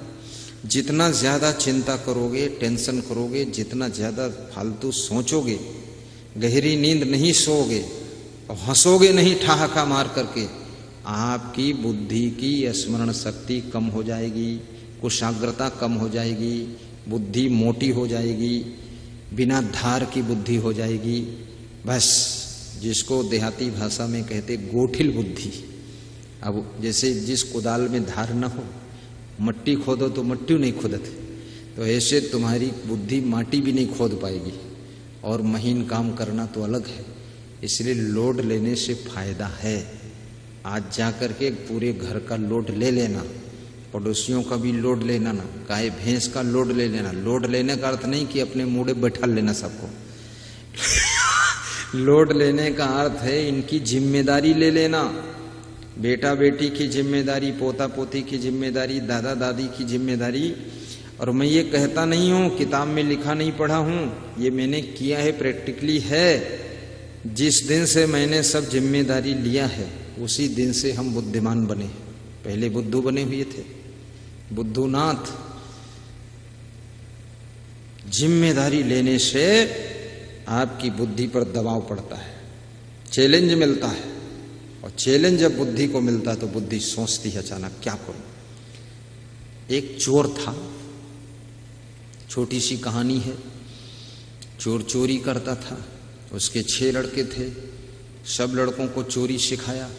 जितना ज्यादा चिंता करोगे, टेंशन करोगे, जितना ज्यादा फालतू सोचोगे, गहरी नींद नहीं सोओगे और हंसोगे नहीं ठहाका मार करके, आपकी बुद्धि की स्मरण शक्ति कम हो जाएगी, कुशाग्रता कम हो जाएगी, बुद्धि मोटी हो जाएगी, बिना धार की बुद्धि हो जाएगी। बस जिसको देहाती भाषा में कहते गोठिल बुद्धि। अब जैसे जिस कुदाल में धार न हो, मट्टी खोदो तो मट्टी नहीं खोदते, तो ऐसे तुम्हारी बुद्धि माटी भी नहीं खोद पाएगी। और महीन काम करना तो अलग है। इसलिए लोड लेने से फायदा है। आज जाकर के पूरे घर का लोड ले लेना, पड़ोसियों का भी लोड लेना, ना गाय भैंस का लोड ले लेना। लोड लेने का अर्थ नहीं कि अपने मुड़े बैठा लेना सबको। लोड लेने का अर्थ है इनकी जिम्मेदारी ले लेना। बेटा बेटी की जिम्मेदारी, पोता पोती की जिम्मेदारी, दादा दादी की जिम्मेदारी। और मैं ये कहता नहीं हूं, किताब में लिखा नहीं पढ़ा हूं, ये मैंने किया है, प्रैक्टिकली है। जिस दिन से मैंने सब जिम्मेदारी लिया है उसी दिन से हम बुद्धिमान बने। पहले बुद्धू बने हुए थे, बुद्धूनाथ। जिम्मेदारी लेने से आपकी बुद्धि पर दबाव पड़ता है, चैलेंज मिलता है। और चैलेंज जब बुद्धि को मिलता है तो बुद्धि सोचती है अचानक क्या करूं। एक चोर था, छोटी सी कहानी है। चोर चोरी करता था, उसके 6 लड़के थे। सब लड़कों को चोरी सिखाया,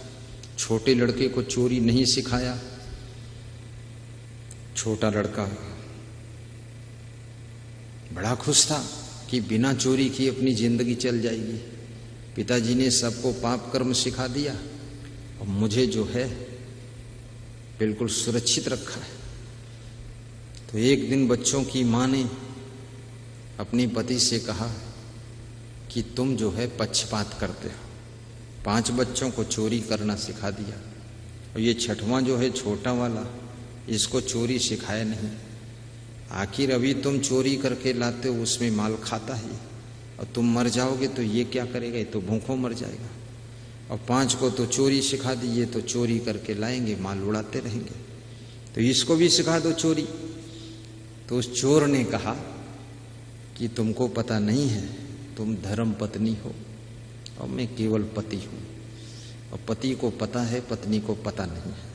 छोटे लड़के को चोरी नहीं सिखाया। छोटा लड़का बड़ा खुश था कि बिना चोरी किए अपनी जिंदगी चल जाएगी। पिताजी ने सबको पाप कर्म सिखा दिया और मुझे जो है बिल्कुल सुरक्षित रखा है। तो एक दिन बच्चों की मां ने अपने पति से कहा कि तुम जो है पक्षपात करते हो। 5 बच्चों को चोरी करना सिखा दिया और ये 6वां जो है छोटा वाला, इसको चोरी सिखाया नहीं। आखिर अभी तुम चोरी करके लाते हो, उसमें माल खाता है और तुम मर जाओगे तो ये क्या करेगा, ये तो भूखों मर जाएगा। और 5 को तो चोरी सिखा दी, ये तो चोरी करके लाएंगे, माल उड़ाते रहेंगे, तो इसको भी सिखा दो चोरी। तो उस चोर ने कहा कि तुमको पता नहीं है, तुम धर्म पत्नी हो और मैं केवल पति हूं। और पति को पता है, पत्नी को पता नहीं है।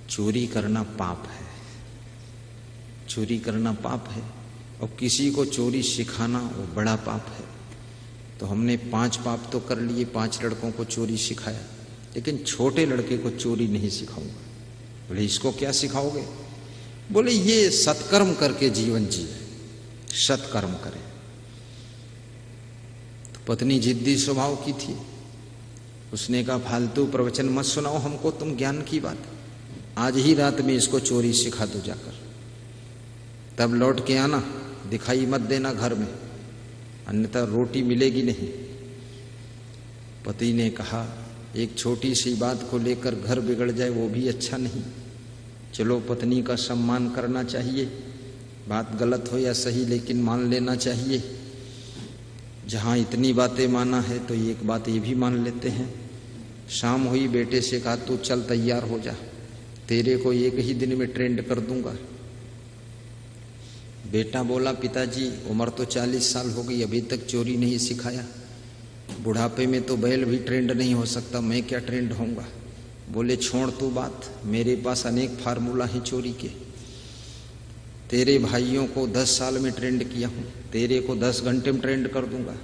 चोरी करना पाप है, चोरी करना पाप है और किसी को चोरी सिखाना वो बड़ा पाप है। तो हमने 5 पाप तो कर लिए, 5 लड़कों को चोरी सिखाया, लेकिन छोटे लड़के को चोरी नहीं सिखाऊंगा। बोले इसको क्या सिखाओगे? बोले ये सत्कर्म करके जीवन जिए, सत्कर्म करे। तो पत्नी जिद्दी स्वभाव की थी, उसने कहा फालतू प्रवचन मत सुनाओ हमको, तुम ज्ञान की बात, आज ही रात में इसको चोरी सिखा दो जाकर, तब लौट के आना, दिखाई मत देना घर में, अन्यथा रोटी मिलेगी नहीं। पति ने कहा एक छोटी सी बात को लेकर घर बिगड़ जाए वो भी अच्छा नहीं। चलो पत्नी का सम्मान करना चाहिए, बात गलत हो या सही लेकिन मान लेना चाहिए। जहाँ इतनी बातें माना है तो एक बात ये भी मान लेते हैं। शाम हुई, बेटे से कहा तू चल तैयार हो जा, तेरे को एक ही दिन में ट्रेंड कर दूंगा। बेटा बोला पिताजी उम्र तो 40 साल हो गई, अभी तक चोरी नहीं सिखाया, बुढ़ापे में तो बैल भी ट्रेंड नहीं हो सकता, मैं क्या ट्रेंड होऊंगा। बोले छोड़ तू बात, मेरे पास अनेक फार्मूला हैं चोरी के। तेरे भाइयों को 10 साल में ट्रेंड किया हूं, तेरे को 10 घंटे में ट्रेंड कर दूंगा,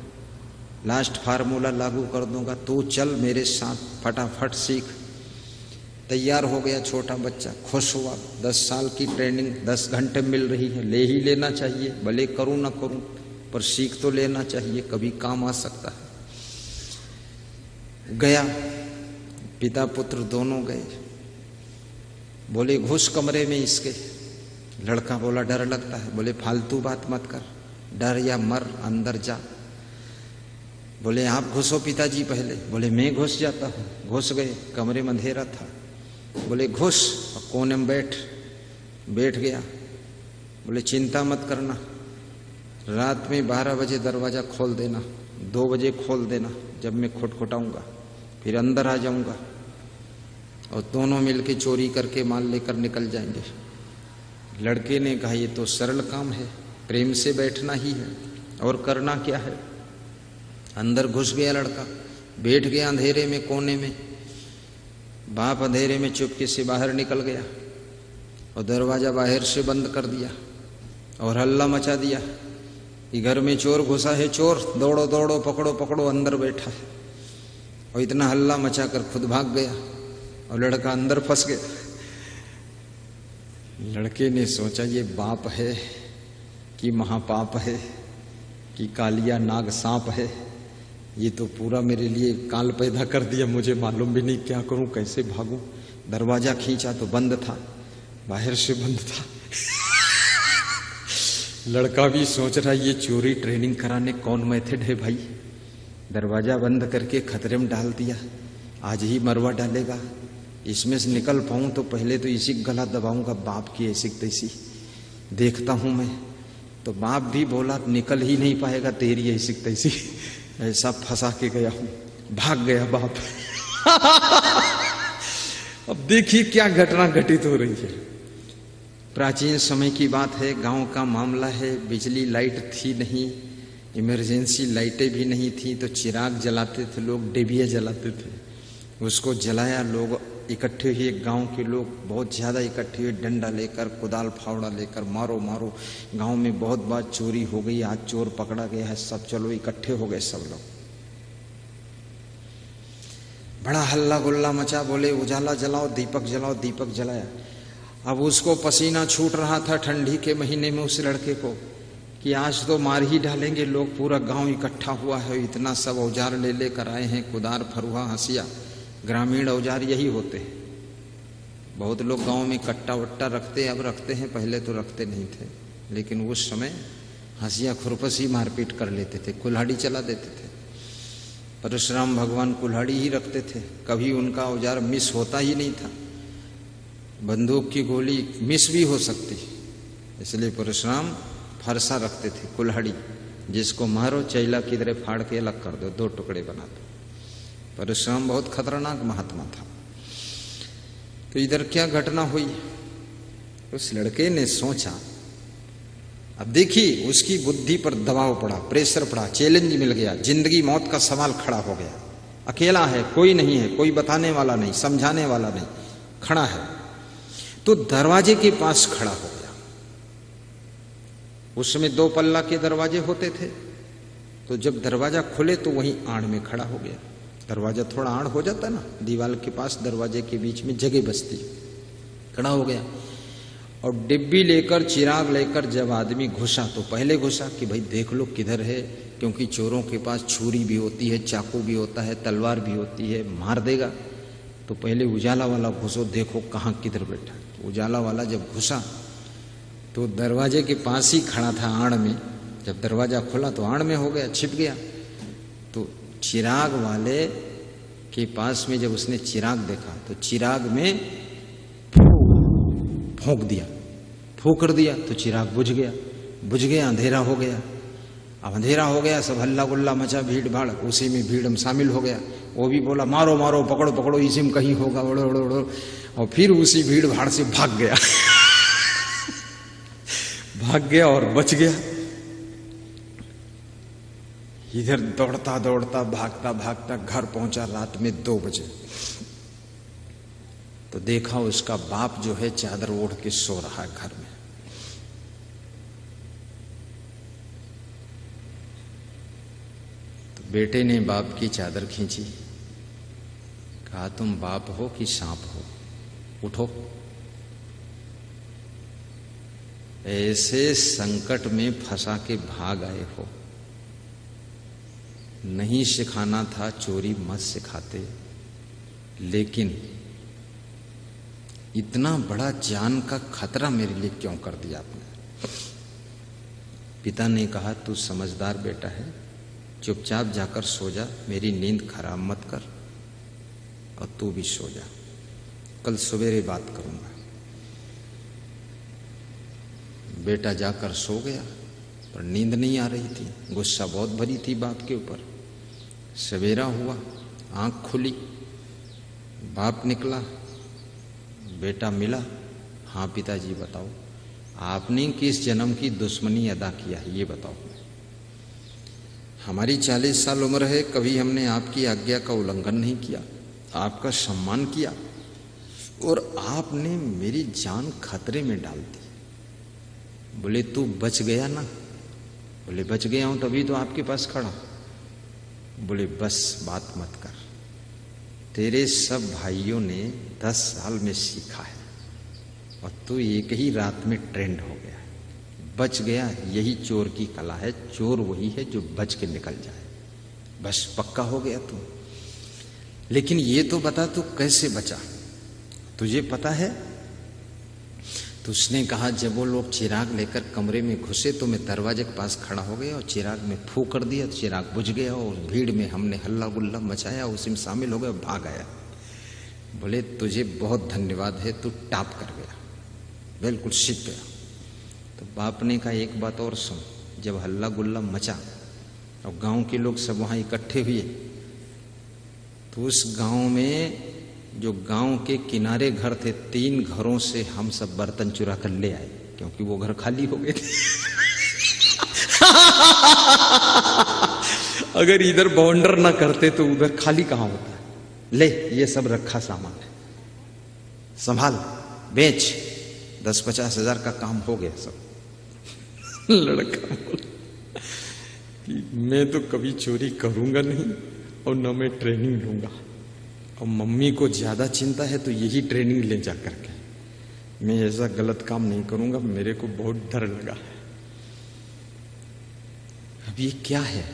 लास्ट फार्मूला लागू कर दूंगा, तू चल मेरे साथ, फटाफट सीख। तैयार हो गया छोटा बच्चा, खुश हुआ। 10 साल की ट्रेनिंग 10 घंटे मिल रही है, ले ही लेना चाहिए, भले करूं ना करूं पर सीख तो लेना चाहिए, कभी काम आ सकता है। गया, पिता पुत्र दोनों गए। बोले घुस कमरे में इसके। लड़का बोला डर लगता है। बोले फालतू बात मत कर, डर या मर, अंदर जा। बोले आप घुसो पिताजी पहले। बोले मैं घुस जाता हूँ। घुस गए, कमरे में अंधेरा था। बोले घुस और कोने में बैठ गया। बोले चिंता मत करना, रात में 12 बजे दरवाजा खोल देना, 2 बजे खोल देना, जब मैं खटखटाऊंगा फिर अंदर आ जाऊंगा और दोनों मिलके चोरी करके माल लेकर निकल जाएंगे। लड़के ने कहा ये तो सरल काम है, प्रेम से बैठना ही है और करना क्या है। अंदर घुस गया लड़का, बैठ गया अंधेरे में कोने में। बाप अंधेरे में चुपके से बाहर निकल गया और दरवाजा बाहर से बंद कर दिया और हल्ला मचा दिया कि घर में चोर घुसा है, चोर, दौड़ो दौड़ो, पकड़ो पकड़ो, अंदर बैठा है। और इतना हल्ला मचाकर खुद भाग गया और लड़का अंदर फंस गया। लड़के ने सोचा ये बाप है कि महापाप है कि कालिया नाग सांप है, ये तो पूरा मेरे लिए काल पैदा कर दिया, मुझे मालूम भी नहीं क्या करूं, कैसे भागूं। दरवाजा खींचा तो बंद था, बाहर से बंद था। लड़का भी सोच रहा ये चोरी ट्रेनिंग कराने कौन मेथड है भाई, दरवाजा बंद करके खतरे में डाल दिया, आज ही मरवा डालेगा, इसमें से निकल पाऊं तो पहले तो इसी गला दबाऊंगा, बाप की ऐसी तैसी देखता हूं मैं। तो बाप भी बोला निकल ही नहीं पाएगा तेरी ऐसी तैसी, ऐसा फंसा के गया हूं। भाग गया बाप। अब देखिए क्या घटना घटित हो रही है। प्राचीन समय की बात है, गांव का मामला है, बिजली लाइट थी नहीं, इमरजेंसी लाइटें भी नहीं थी, तो चिराग जलाते थे लोग, डिबिया जलाते थे, उसको जलाया। लोग इकट्ठे हुए, गांव के लोग बहुत ज्यादा इकट्ठे हुए, डंडा लेकर, कुदाल फावड़ा लेकर, मारो मारो। गांव में बहुत बार चोरी हो गई, आज चोर पकड़ा गया है, सब चलो इकट्ठे हो गए सब लोग। बड़ा हल्ला गुल्ला मचा, बोले उजाला जलाओ, दीपक जलाओ, दीपक जलाया। अब उसको पसीना छूट रहा था ठंडी के महीने में उस लड़के को कि आज तो मार ही डालेंगे लोग, पूरा गांव इकट्ठा हुआ है, इतना सब औजार ले लेकर आए हैं, कुदार, फरुहा, हंसिया, ग्रामीण औजार यही होते हैं। बहुत लोग गांव में कट्टा वट्टा रखते, अब रखते हैं, पहले तो रखते नहीं थे, लेकिन उस समय हंसिया खुरपस ही मारपीट कर लेते थे, कुल्हाड़ी चला देते थे। परशुराम भगवान कुल्हाड़ी ही रखते थे, कभी उनका औजार मिस होता ही नहीं था। बंदूक की गोली मिस भी हो सकती, इसलिए परशुराम फरसा रखते थे, कुल्हाड़ी, जिसको मारो चैला किधरे फाड़ के अलग कर दो, 2 टुकड़े बना दो। परशुराम बहुत खतरनाक महात्मा था। तो इधर क्या घटना हुई, उस लड़के ने सोचा, अब देखिए उसकी बुद्धि पर दबाव पड़ा, प्रेशर पड़ा, चैलेंज मिल गया, जिंदगी मौत का सवाल खड़ा हो गया। अकेला है, कोई नहीं है, कोई बताने वाला नहीं, समझाने वाला नहीं, खड़ा है। तो दरवाजे के पास खड़ा हो गया। उस समय 2 पल्ला के दरवाजे होते थे, तो जब दरवाजा खुले तो वहीं आड़ में खड़ा हो गया। दरवाजा थोड़ा आड़ हो जाता ना, दीवार के पास दरवाजे के बीच में जगह बचती, खड़ा हो गया। और डिब्बी लेकर, चिराग लेकर जब आदमी घुसा, तो पहले घुसा कि भाई देख लो किधर है, क्योंकि चोरों के पास छुरी भी होती है, चाकू भी होता है, तलवार भी होती है, मार देगा। तो पहले उजाला वाला घुसो, देखो कहाँ किधर बैठा। तो उजाला वाला जब घुसा तो दरवाजे के पास ही खड़ा था आड़ में। जब दरवाजा खुला तो आड़ में हो गया, छिप गया। तो चिराग वाले के पास में जब उसने चिराग देखा तो चिराग में फूंक दिया, फूंक कर दिया, तो चिराग बुझ गया, बुझ गया, अंधेरा हो गया। अब अंधेरा हो गया, सब हल्ला गुल्ला मचा, भीड़ भाड़, उसी में भीड़ में शामिल हो गया। वो भी बोला मारो मारो, पकड़ो पकड़ो, इसी में कहीं होगा, उड़ो उड़ो उड़ो। और फिर उसी भीड़ भाड़ से भाग गया। भाग गया और बच गया। इधर दौड़ता दौड़ता, भागता भागता घर पहुंचा रात में 2 बजे। तो देखा उसका बाप जो है चादर ओढ़ के सो रहा है घर में। तो बेटे ने बाप की चादर खींची, कहा तुम बाप हो कि सांप हो, उठो। ऐसे संकट में फंसा के भाग आए हो, नहीं सिखाना था, चोरी मत सिखाते, लेकिन इतना बड़ा जान का खतरा मेरे लिए क्यों कर दिया आपने। पिता ने कहा तू समझदार बेटा है, चुपचाप जाकर सो जा, मेरी नींद खराब मत कर, और तू भी सो जा, कल सवेरे बात करूंगा। बेटा जाकर सो गया, पर नींद नहीं आ रही थी, गुस्सा बहुत भरी थी बाप के ऊपर। सवेरा हुआ, आंख खुली, बाप निकला, बेटा मिला। हाँ पिताजी बताओ, आपने किस जन्म की दुश्मनी अदा किया है ये बताओ। हमारी 40 साल उम्र है, कभी हमने आपकी आज्ञा का उल्लंघन नहीं किया, आपका सम्मान किया, और आपने मेरी जान खतरे में डाल दी। बोले तू बच गया ना? बोले बच गया हूं, तभी तो आपके पास खड़ा। बोले बस बात मत कर, तेरे सब भाइयों ने 10 साल में सीखा है और तू एक ही रात में ट्रेंड हो गया, बच गया। यही चोर की कला है, चोर वही है जो बच के निकल जाए, बस पक्का हो गया तू। लेकिन ये तो बता तू कैसे बचा, तुझे पता है तो उसने कहा जब वो लोग चिराग लेकर कमरे में घुसे तो मैं दरवाजे के पास खड़ा हो गया और चिराग में फूंक कर दिया, चिराग बुझ गया और भीड़ में हमने हल्ला गुल्ला मचाया, उसी में शामिल हो गया, भाग आया। बोले तुझे बहुत धन्यवाद है, तू टॉप कर गया, बिल्कुल सीख गया। तो बाप ने कहा एक बात और सुन, जब हल्ला गुल्ला मचा और गांव के लोग सब वहां इकट्ठे हुए तो उस गांव में जो गांव के किनारे घर थे 3 घरों से हम सब बर्तन चुरा कर ले आए, क्योंकि वो घर खाली हो गए थे। अगर इधर बाउंडर ना करते तो उधर खाली कहां होता। ले ये सब रखा सामान है, संभाल, बेच, 10-50 हजार का काम हो गया सब। लड़का बोला कि मैं तो कभी चोरी करूंगा नहीं और न मैं ट्रेनिंग लूंगा, और मम्मी को ज्यादा चिंता है तो यही ट्रेनिंग ले जा करके, मैं ऐसा गलत काम नहीं करूंगा, मेरे को बहुत डर लगा है। अब ये क्या है,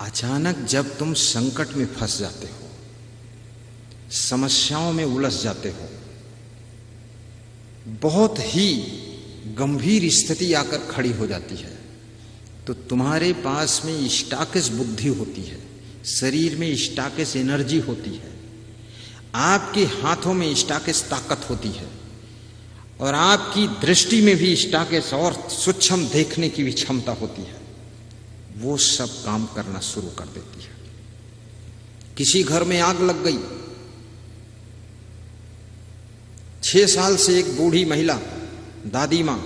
अचानक जब तुम संकट में फंस जाते हो, समस्याओं में उलझ जाते हो, बहुत ही गंभीर स्थिति आकर खड़ी हो जाती है, तो तुम्हारे पास में स्टाकिस बुद्धि होती है, शरीर में स्टाकिस एनर्जी होती है, आपके हाथों में स्टाकिस ताकत होती है, और आपकी दृष्टि में भी स्टाकिस और सूक्ष्म देखने की भी क्षमता होती है। वो सब काम करना शुरू कर देती है। किसी घर में आग लग गई, 6 साल से एक बूढ़ी महिला, दादी मां,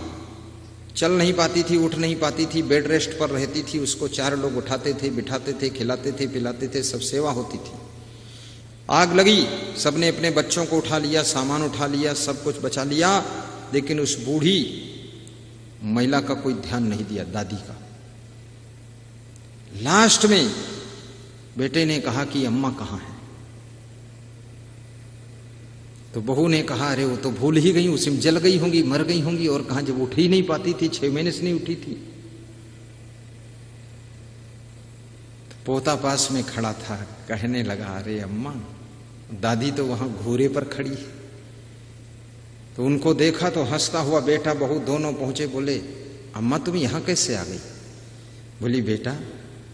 चल नहीं पाती थी, उठ नहीं पाती थी, बेड रेस्ट पर रहती थी, उसको 4 लोग उठाते थे, बिठाते थे, खिलाते थे, पिलाते थे, सब सेवा होती थी। आग लगी, सबने अपने बच्चों को उठा लिया, सामान उठा लिया, सब कुछ बचा लिया, लेकिन उस बूढ़ी महिला का कोई ध्यान नहीं दिया, दादी का। लास्ट में बेटे ने कहा कि अम्मा कहां है? तो बहू ने कहा अरे वो तो भूल ही गई, उसी में जल गई होंगी, मर गई होंगी, और कहां, जब उठ ही नहीं पाती थी, 6 महीने से नहीं उठी थी। तो पोता पास में खड़ा था, कहने लगा अरे अम्मा, दादी तो वहां घोड़े पर खड़ी है। तो उनको देखा तो हंसता हुआ बेटा बहू दोनों पहुंचे, बोले अम्मा तुम यहां कैसे आ गई? बोली बेटा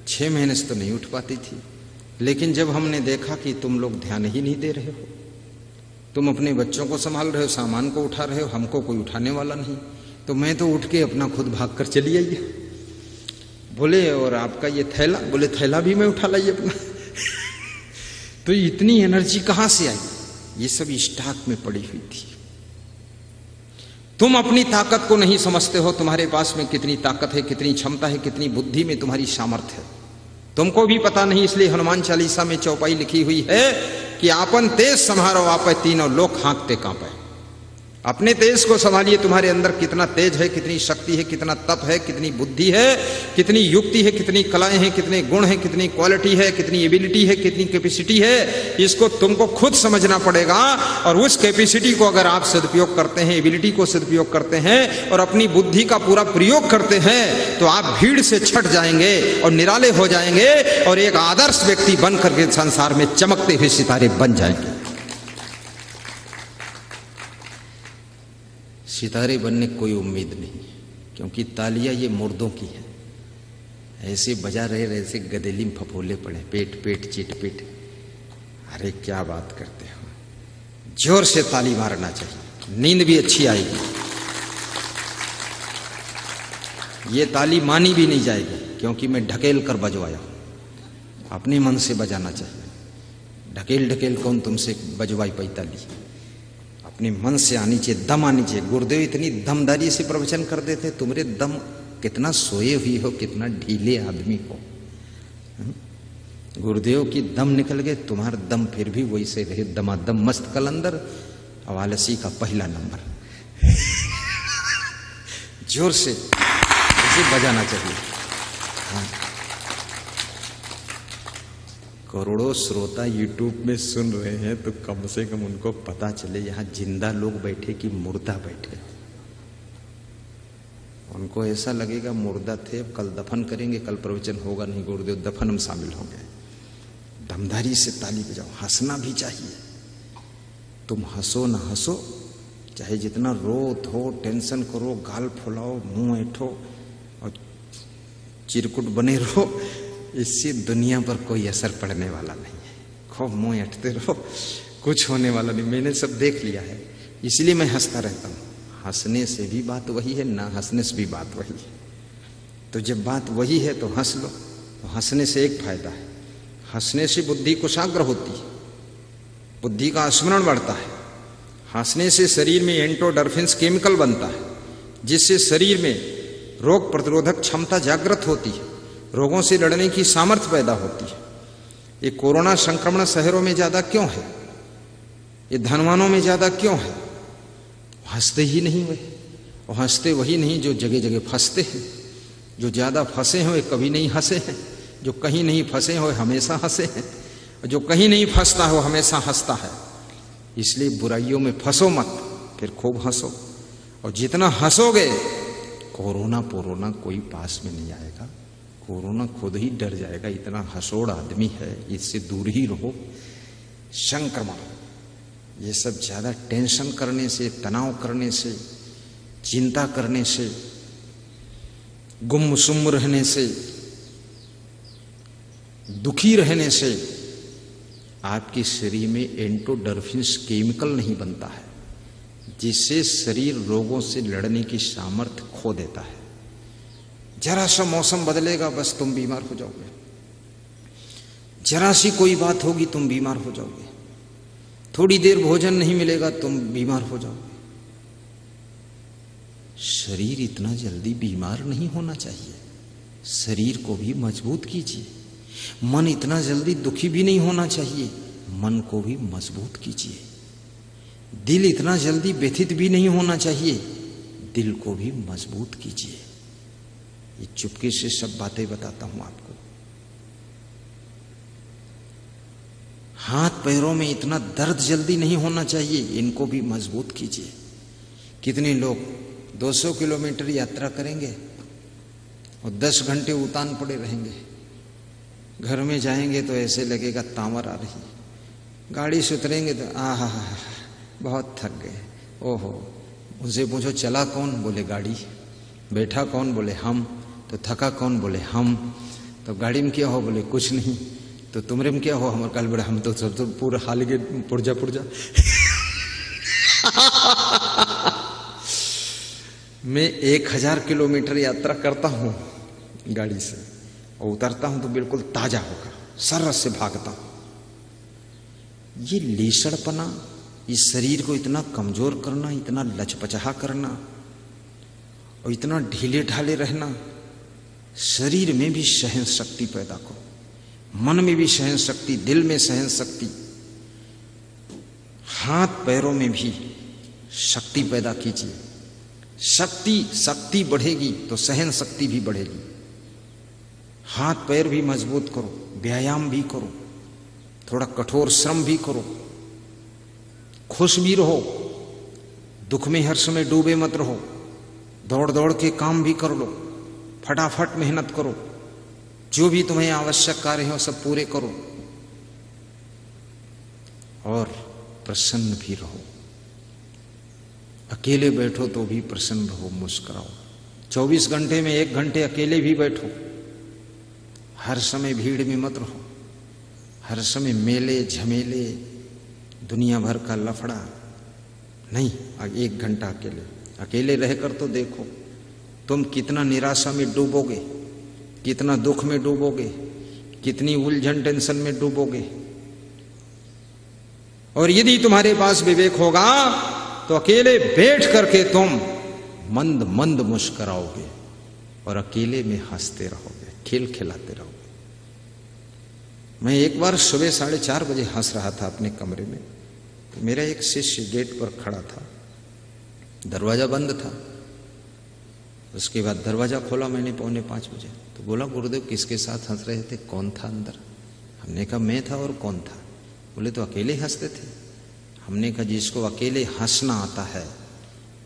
6 महीने से तो नहीं उठ पाती थी, लेकिन जब हमने देखा कि तुम लोग ध्यान ही नहीं दे रहे हो, तुम अपने बच्चों को संभाल रहे हो, सामान को उठा रहे हो, हमको कोई उठाने वाला नहीं, तो मैं तो उठ के अपना खुद भाग कर चली आई। बोले और आपका ये थैला? बोले थैला भी मैं उठा लाई अपना। तो इतनी एनर्जी कहां से आई? ये सब स्टॉक में पड़ी हुई थी। तुम अपनी ताकत को नहीं समझते हो, तुम्हारे पास में कितनी ताकत है, कितनी क्षमता है, कितनी बुद्धि में तुम्हारी सामर्थ्य है, तुमको भी पता नहीं। इसलिए हनुमान चालीसा में चौपाई लिखी हुई है कि आपन तेज संहारो आपे, तीनों लोग हाँकते कांपे। अपने तेज को संभालिए, तुम्हारे अंदर कितना तेज है, कितनी शक्ति है, कितना तप है, कितनी बुद्धि है, कितनी युक्ति है, कितनी कलाएं हैं, कितने गुण हैं, कितनी क्वालिटी है, कितनी एबिलिटी है, कितनी कैपेसिटी है, इसको तुमको खुद समझना पड़ेगा। और उस कैपेसिटी को अगर आप सदुपयोग करते हैं, एबिलिटी को सदुपयोग करते हैं और अपनी बुद्धि का पूरा प्रयोग करते हैं, तो आप भीड़ से छट जाएंगे और निराले हो जाएंगे और एक आदर्श व्यक्ति बन करके संसार में चमकते हुए सितारे बन जाएंगे। सितारे बनने की कोई उम्मीद नहीं, क्योंकि तालियां ये मुर्दों की है। ऐसे बजा रहे जैसे गदेली में फफोले पड़े, पेट पेट चिट पिट। अरे क्या बात करते हो, जोर से ताली मारना चाहिए, नींद भी अच्छी आएगी। ये ताली मानी भी नहीं जाएगी, क्योंकि मैं ढकेल कर बजवाया हूं। अपने मन से बजाना चाहिए। ढकेल ढकेल कौन तुमसे बजवाई पाई ताली? अपने मन से आनी चाहिए, दम आनी चाहिए। गुरुदेव इतनी दमदारी से प्रवचन कर देते, तुम्हारे दम कितना सोए हुई हो, कितना ढीले आदमी हो। गुरुदेव की दम निकल गए, तुम्हारा दम फिर भी वैसे रहे, दमादम मस्त कलंदर, अवालसी का पहला नंबर। जोर से इसे बजाना चाहिए। हाँ। करोड़ों श्रोता यूट्यूब में सुन रहे हैं, तो कम से कम उनको पता चले यहां जिंदा लोग बैठे कि मुर्दा बैठे। उनको ऐसा लगेगा मुर्दा थे, अब कल दफन करेंगे, कल प्रवचन होगा नहीं, गुरुदेव दफन में शामिल होंगे। दमदारी से ताली बजाओ, हंसना भी चाहिए। तुम हंसो ना हंसो, चाहे जितना रो धो, टेंशन करो, गाल फुलाओ, मुंह ऐठो और चिरकुट बने रहो, इससे दुनिया पर कोई असर पड़ने वाला नहीं है। खूब मुंह ऐठते रहो, कुछ होने वाला नहीं। मैंने सब देख लिया है, इसलिए मैं हंसता रहता हूं। हंसने से भी बात वही है, ना हंसने से भी बात वही है। तो जब बात वही है तो हंस लो। तो हंसने से एक फायदा है, हंसने से बुद्धि कुशाग्र होती है, बुद्धि का स्मरण बढ़ता है। हंसने से शरीर में एंडोडर्फिन्स केमिकल बनता है, जिससे शरीर में रोग प्रतिरोधक क्षमता जागृत होती है, रोगों से लड़ने की सामर्थ्य पैदा होती है। ये कोरोना संक्रमण शहरों में ज्यादा क्यों है, ये धनवानों में ज्यादा क्यों है? हंसते ही नहीं वे, और हंसते वही नहीं जो जगह जगह फंसते हैं। जो ज्यादा फंसे हैं वे कभी नहीं हंसे हैं, जो कहीं नहीं फंसे हैं वे हमेशा हंसे हैं, और जो कहीं नहीं फंसता है वो हमेशा हंसता है। इसलिए बुराइयों में फंसो मत, फिर खूब हंसो, और जितना हंसोगे कोरोना पोरोना कोई पास में नहीं आएगा। कोरोना खुद ही डर जाएगा, इतना हंसोड़ आदमी है, इससे दूर ही रहो। संक्रमण, ये सब ज्यादा टेंशन करने से, तनाव करने से, चिंता करने से, गुम रहने से, दुखी रहने से आपके शरीर में एंडोडर्फिन्स केमिकल नहीं बनता है, जिससे शरीर रोगों से लड़ने की सामर्थ्य खो देता है। जरा सा मौसम बदलेगा बस तुम बीमार हो जाओगे, जरा सी कोई बात होगी तुम बीमार हो जाओगे, थोड़ी देर भोजन नहीं मिलेगा तुम बीमार हो जाओगे। शरीर इतना जल्दी बीमार नहीं होना चाहिए, शरीर को भी मजबूत कीजिए। मन इतना जल्दी दुखी भी नहीं होना चाहिए, मन को भी मजबूत कीजिए। दिल इतना जल्दी व्यथित भी नहीं होना चाहिए, दिल को भी मजबूत कीजिए। ये चुपके से सब बातें बताता हूं आपको। हाथ पैरों में इतना दर्द जल्दी नहीं होना चाहिए, इनको भी मजबूत कीजिए। कितने लोग 200 किलोमीटर यात्रा करेंगे और 10 घंटे उतान पड़े रहेंगे, घर में जाएंगे तो ऐसे लगेगा तांवर आ रही, गाड़ी से उतरेंगे तो आहा बहुत थक गए। ओहो, उनसे पूछो चला कौन, बोले गाड़ी, बैठा कौन, बोले हम, तो थका कौन, बोले हम, तो गाड़ी में क्या हो, बोले कुछ नहीं, तो तुमरे में क्या हो, हमारे कल बड़े हम तो सब तो पूरा हाल के पुर्जा पुर्जा। मैं 1000 किलोमीटर यात्रा करता हूं गाड़ी से, और उतरता हूं तो बिल्कुल ताजा होकर सरस से भागता हूं। ये लीसड़पना, इस शरीर को इतना कमजोर करना, इतना लचपचहा करना और इतना ढीले ढाले रहना, शरीर में भी सहन शक्ति पैदा करो, मन में भी सहन शक्ति, दिल में सहन शक्ति, हाथ पैरों में भी शक्ति पैदा कीजिए। शक्ति बढ़ेगी तो सहन शक्ति भी बढ़ेगी। हाथ पैर भी मजबूत करो, व्यायाम भी करो, थोड़ा कठोर श्रम भी करो, खुश भी रहो, दुख में हर समय डूबे मत रहो, दौड़ दौड़ के काम भी कर लो, फटाफट मेहनत करो, जो भी तुम्हें आवश्यक कार्य हो सब पूरे करो, और प्रसन्न भी रहो। अकेले बैठो तो भी प्रसन्न रहो, मुस्कुराओ। 24 घंटे में 1 घंटे अकेले भी बैठो, हर समय भीड़ में मत रहो, हर समय मेले झमेले दुनिया भर का लफड़ा नहीं। 1 घंटा अकेले रहकर तो देखो तुम कितना निराशा में डूबोगे, कितना दुख में डूबोगे, कितनी उलझन टेंशन में डूबोगे। और यदि तुम्हारे पास विवेक होगा तो अकेले बैठ करके तुम मंद मंद मुस्कुराओगे और अकेले में हंसते रहोगे, खेल खिलाते रहोगे। मैं एक बार सुबह 4:30 बजे हंस रहा था अपने कमरे में, तो मेरा एक शिष्य गेट पर खड़ा था, दरवाजा बंद था। उसके बाद दरवाजा खोला मैंने 4:45 बजे, तो बोला गुरुदेव किसके साथ हंस रहे थे, कौन था अंदर? हमने कहा मैं था, और कौन था? बोले तो अकेले हंसते थे। हमने कहा जिसको अकेले हंसना आता है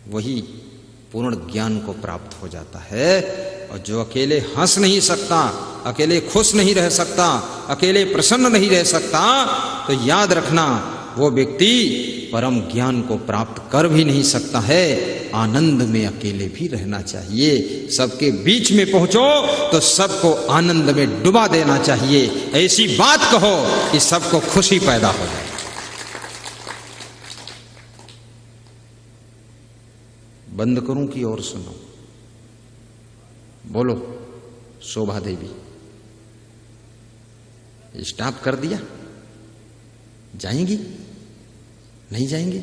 वही पूर्ण ज्ञान को प्राप्त हो जाता है, और जो अकेले हंस नहीं सकता, अकेले खुश नहीं रह सकता, अकेले प्रसन्न नहीं रह सकता, तो याद रखना वो व्यक्ति परम ज्ञान को प्राप्त कर भी नहीं सकता है। आनंद में अकेले भी रहना चाहिए। सबके बीच में पहुंचो तो सबको आनंद में डुबा देना चाहिए। ऐसी बात कहो कि सबको खुशी पैदा हो जाए। बंद करूं कि और सुनो? बोलो शोभा देवी। स्टॉप कर दिया? जाएंगी? नहीं जाएंगे?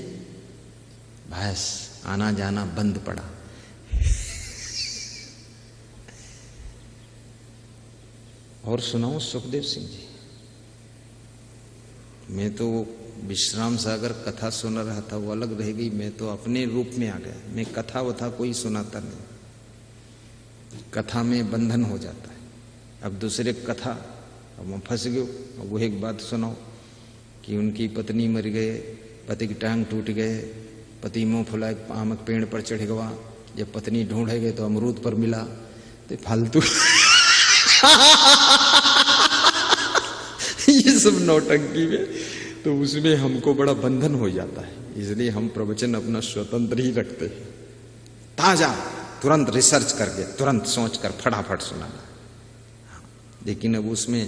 बस आना जाना बंद पड़ा। और सुनाओ सुखदेव सिंह जी। मैं तो विश्राम सागर कथा सुन रहा था, वो अलग रह गई। मैं तो अपने रूप में आ गया। मैं कथा वथा कोई सुनाता नहीं। कथा में बंधन हो जाता है। अब दूसरे कथा, अब मैं फंस गयो। अब वो एक बात सुनाओ कि उनकी पत्नी मर गए, पति की टांग टूट गए, पति मुंह फुलाए आम के पेड़ पर चढ़ गया, जब पत्नी ढूंढे गए तो अमरूद पर मिला। तो फालतू ये सब नौटंकी में, तो उसमें हमको बड़ा बंधन हो जाता है। इसलिए हम प्रवचन अपना स्वतंत्र ही रखते हैं। ताजा तुरंत रिसर्च करके, तुरंत सोच कर फटाफट सुनाना। लेकिन अब उसमें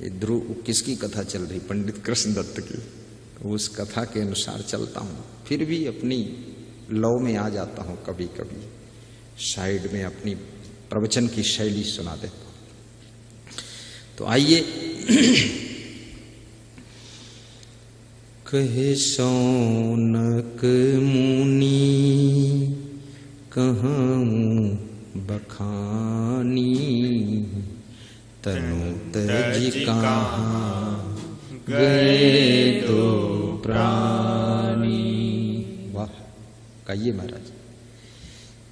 ये ध्रुव किसकी कथा चल रही? पंडित कृष्ण दत्त की। उस कथा के अनुसार चलता हूँ, फिर भी अपनी लौ में आ जाता हूँ। कभी कभी साइड में अपनी प्रवचन की शैली सुना देता हूँ। तो आइए। कहे शौनक मुनि कहूँ बखानी, तनु तज कहाँ गए दो प्राणी। वाह, कहिए महाराज।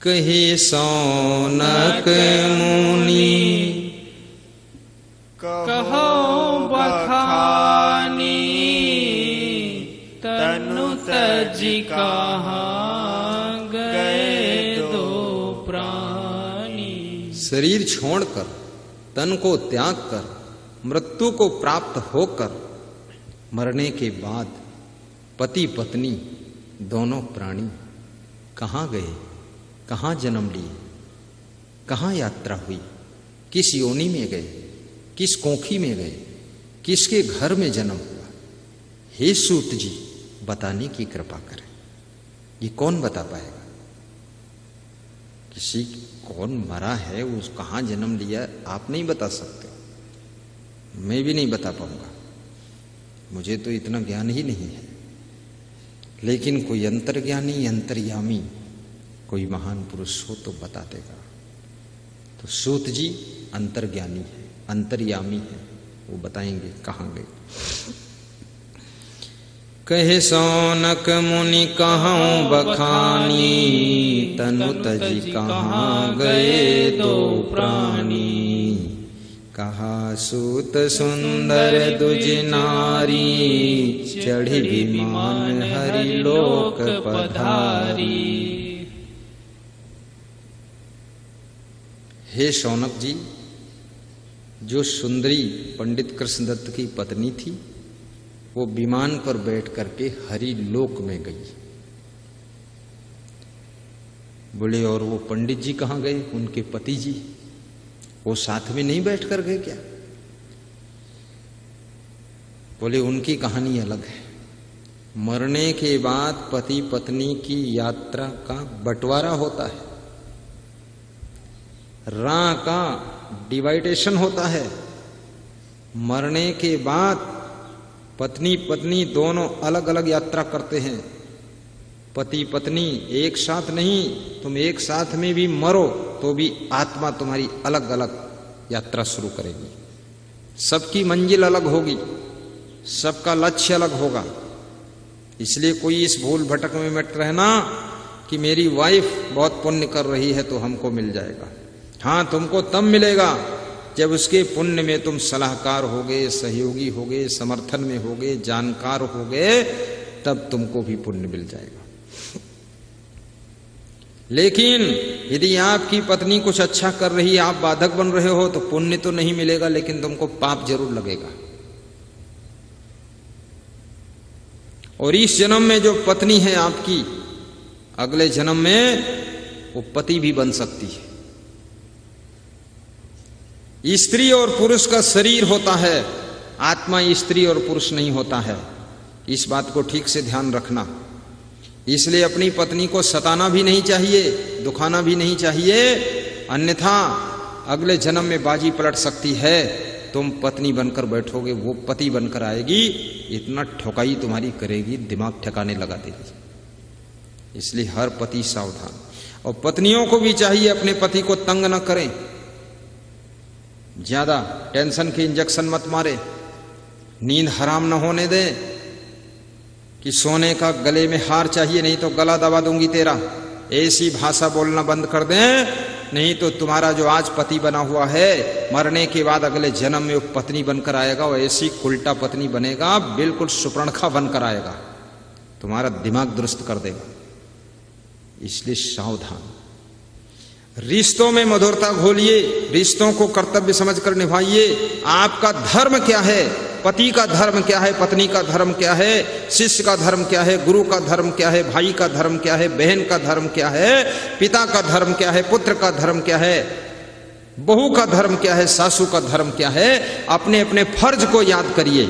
कहे शौनक मुनि कहो बखानी, तनु तज कहाँ गए दो प्राणी। शरीर छोड़कर, तन को त्याग कर, मृत्यु को प्राप्त होकर मरने के बाद पति पत्नी दोनों प्राणी कहाँ गए? कहाँ जन्म लिए? कहाँ यात्रा हुई? किस योनि में गए? किस कोखी में गए? किसके घर में जन्म हुआ? हे सूत जी, बताने की कृपा करें। ये कौन बता पाएगा? किसी कौन मरा है, उस कहाँ जन्म लिया, आप नहीं बता सकते। मैं भी नहीं बता पाऊंगा, मुझे तो इतना ज्ञान ही नहीं है। लेकिन कोई अंतर्ज्ञानी, अंतर्यामी, कोई महान पुरुष हो तो बता देगा। तो सूत जी अंतर्ज्ञानी है, अंतर्यामी है, वो बताएंगे कहाँ गए। कहे शौनक मुनि कहूँ बखानी, तनु तज कहाँ गए दो प्राणी। कहा सूत सुंदर दुज नारी, चढ़ी विमान हरि लोक पधारी। हे शौनक जी, जो सुंदरी पंडित कृष्णदत्त की पत्नी थी, वो विमान पर बैठ करके हरि लोक में गई। बोले और वो पंडित जी कहाँ गए? उनके पति जी वो साथ में नहीं बैठ कर गए क्या? बोले उनकी कहानी अलग है। मरने के बाद पति पत्नी की यात्रा का बंटवारा होता है, राह का डिवाइडेशन होता है। मरने के बाद पत्नी पत्नी दोनों अलग अलग यात्रा करते हैं। पति पत्नी एक साथ नहीं, तुम एक साथ में भी मरो तो भी आत्मा तुम्हारी अलग अलग यात्रा शुरू करेगी। सबकी मंजिल अलग होगी, सबका लक्ष्य अलग होगा। इसलिए कोई इस भूल भटक में मत रहना कि मेरी वाइफ बहुत पुण्य कर रही है तो हमको मिल जाएगा। हाँ, तुमको तब मिलेगा जब उसके पुण्य में तुम सलाहकार होगे, सहयोगी होगे, समर्थन में होगे, जानकार होगे, तब तुमको भी पुण्य मिल जाएगा। लेकिन यदि आपकी पत्नी कुछ अच्छा कर रही है, आप बाधक बन रहे हो, तो पुण्य तो नहीं मिलेगा, लेकिन तुमको पाप जरूर लगेगा। और इस जन्म में जो पत्नी है आपकी, अगले जन्म में वो पति भी बन सकती है। स्त्री और पुरुष का शरीर होता है, आत्मा स्त्री और पुरुष नहीं होता है। इस बात को ठीक से ध्यान रखना। इसलिए अपनी पत्नी को सताना भी नहीं चाहिए, दुखाना भी नहीं चाहिए, अन्यथा अगले जन्म में बाजी पलट सकती है। तुम पत्नी बनकर बैठोगे, वो पति बनकर आएगी, इतना ठोकाई तुम्हारी करेगी, दिमाग ठिकाने लगा देगी। इसलिए हर पति सावधान। और पत्नियों को भी चाहिए अपने पति को तंग न करें, ज्यादा टेंशन के इंजेक्शन मत मारे, नींद हराम न होने दें कि सोने का गले में हार चाहिए नहीं तो गला दबा दूंगी तेरा, ऐसी भाषा बोलना बंद कर दें। नहीं तो तुम्हारा जो आज पति बना हुआ है, मरने के बाद अगले जन्म में वो पत्नी बनकर आएगा, वो ऐसी उल्टा पत्नी बनेगा, बिल्कुल सुपर्णखा बनकर आएगा, तुम्हारा दिमाग दुरुस्त कर देगा। इसलिए सावधान। रिश्तों में मधुरता घोलिए, रिश्तों को कर्तव्य समझकर निभाइए। आपका धर्म क्या है, पति का धर्म क्या है, पत्नी का धर्म क्या है, शिष्य का धर्म क्या है, गुरु का धर्म क्या है, भाई का धर्म क्या है, बहन का धर्म क्या है, पिता का धर्म क्या है, पुत्र का धर्म क्या है, बहू का धर्म क्या है, सासू का धर्म क्या है। अपने अपने फर्ज को याद करिए,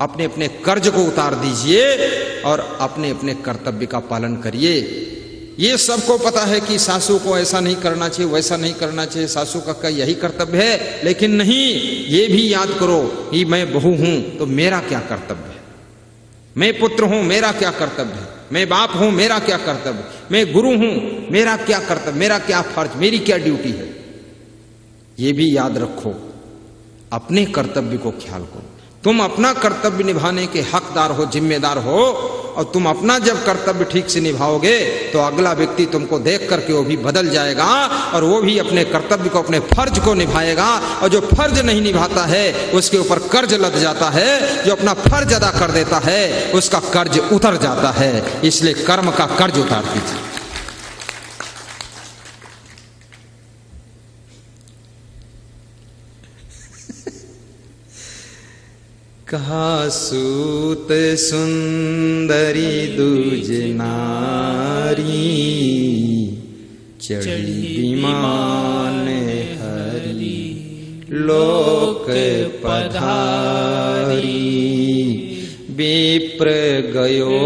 अपने अपने कर्ज को उतार दीजिए और अपने अपने कर्तव्य का पालन करिए। ये सबको पता है कि सासू को ऐसा नहीं करना चाहिए, वैसा नहीं करना चाहिए, सासू का यही कर्तव्य है, लेकिन नहीं, ये भी याद करो कि मैं बहू हूं तो मेरा क्या कर्तव्य है, मैं पुत्र हूं मेरा क्या कर्तव्य है, मैं बाप हूं मेरा क्या कर्तव्य, मैं गुरु हूं मेरा क्या कर्तव्य, मेरा क्या फर्ज, मेरी क्या ड्यूटी है। ये भी याद रखो, अपने कर्तव्य को ख्याल करो। तुम अपना कर्तव्य निभाने के हकदार हो, जिम्मेदार हो, और तुम अपना जब कर्तव्य ठीक से निभाओगे तो अगला व्यक्ति तुमको देख करके वो भी बदल जाएगा और वो भी अपने कर्तव्य को, अपने फर्ज को निभाएगा। और जो फर्ज नहीं निभाता है उसके ऊपर कर्ज लद जाता है, जो अपना फर्ज अदा कर देता है उसका कर्ज उतर जाता है। इसलिए कर्म का कर्ज उतार दीजिए। कहा सूत सुंदरी दूज नारी, चढ़ी विमान हरि लोक पधारी। विप्र गयो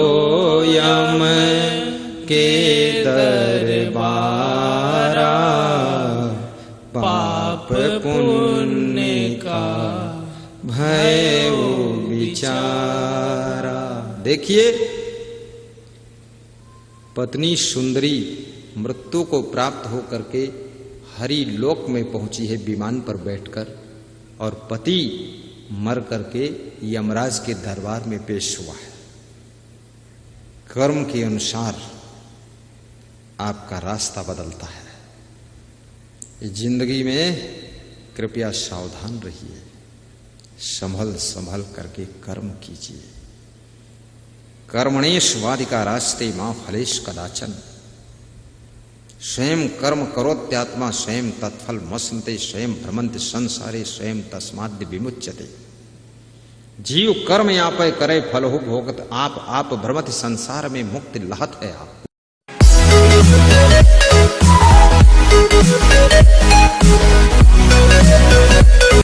यम के दरबारा, पाप पुण्य का भय विचारा। देखिए, पत्नी सुंदरी मृत्यु को प्राप्त होकर के हरि लोक में पहुंची है विमान पर बैठकर, और पति मर करके यमराज के दरबार में पेश हुआ है। कर्म के अनुसार आपका रास्ता बदलता है। जिंदगी में कृपया सावधान रहिए, संभल संभल करके कर्म कीजिए। कर्मणेष्वादिका रास्ते मां फलेश कदाचन। स्वयं कर्म करोत्यात्मा स्वयं तत्फल मसनते, स्वयं भ्रमंति संसारे स्वयं तस्माद्य विमुच्यते। जीव कर्म यापय करे फलहु भोगत आप भ्रमति संसार में मुक्ति लहत है आप।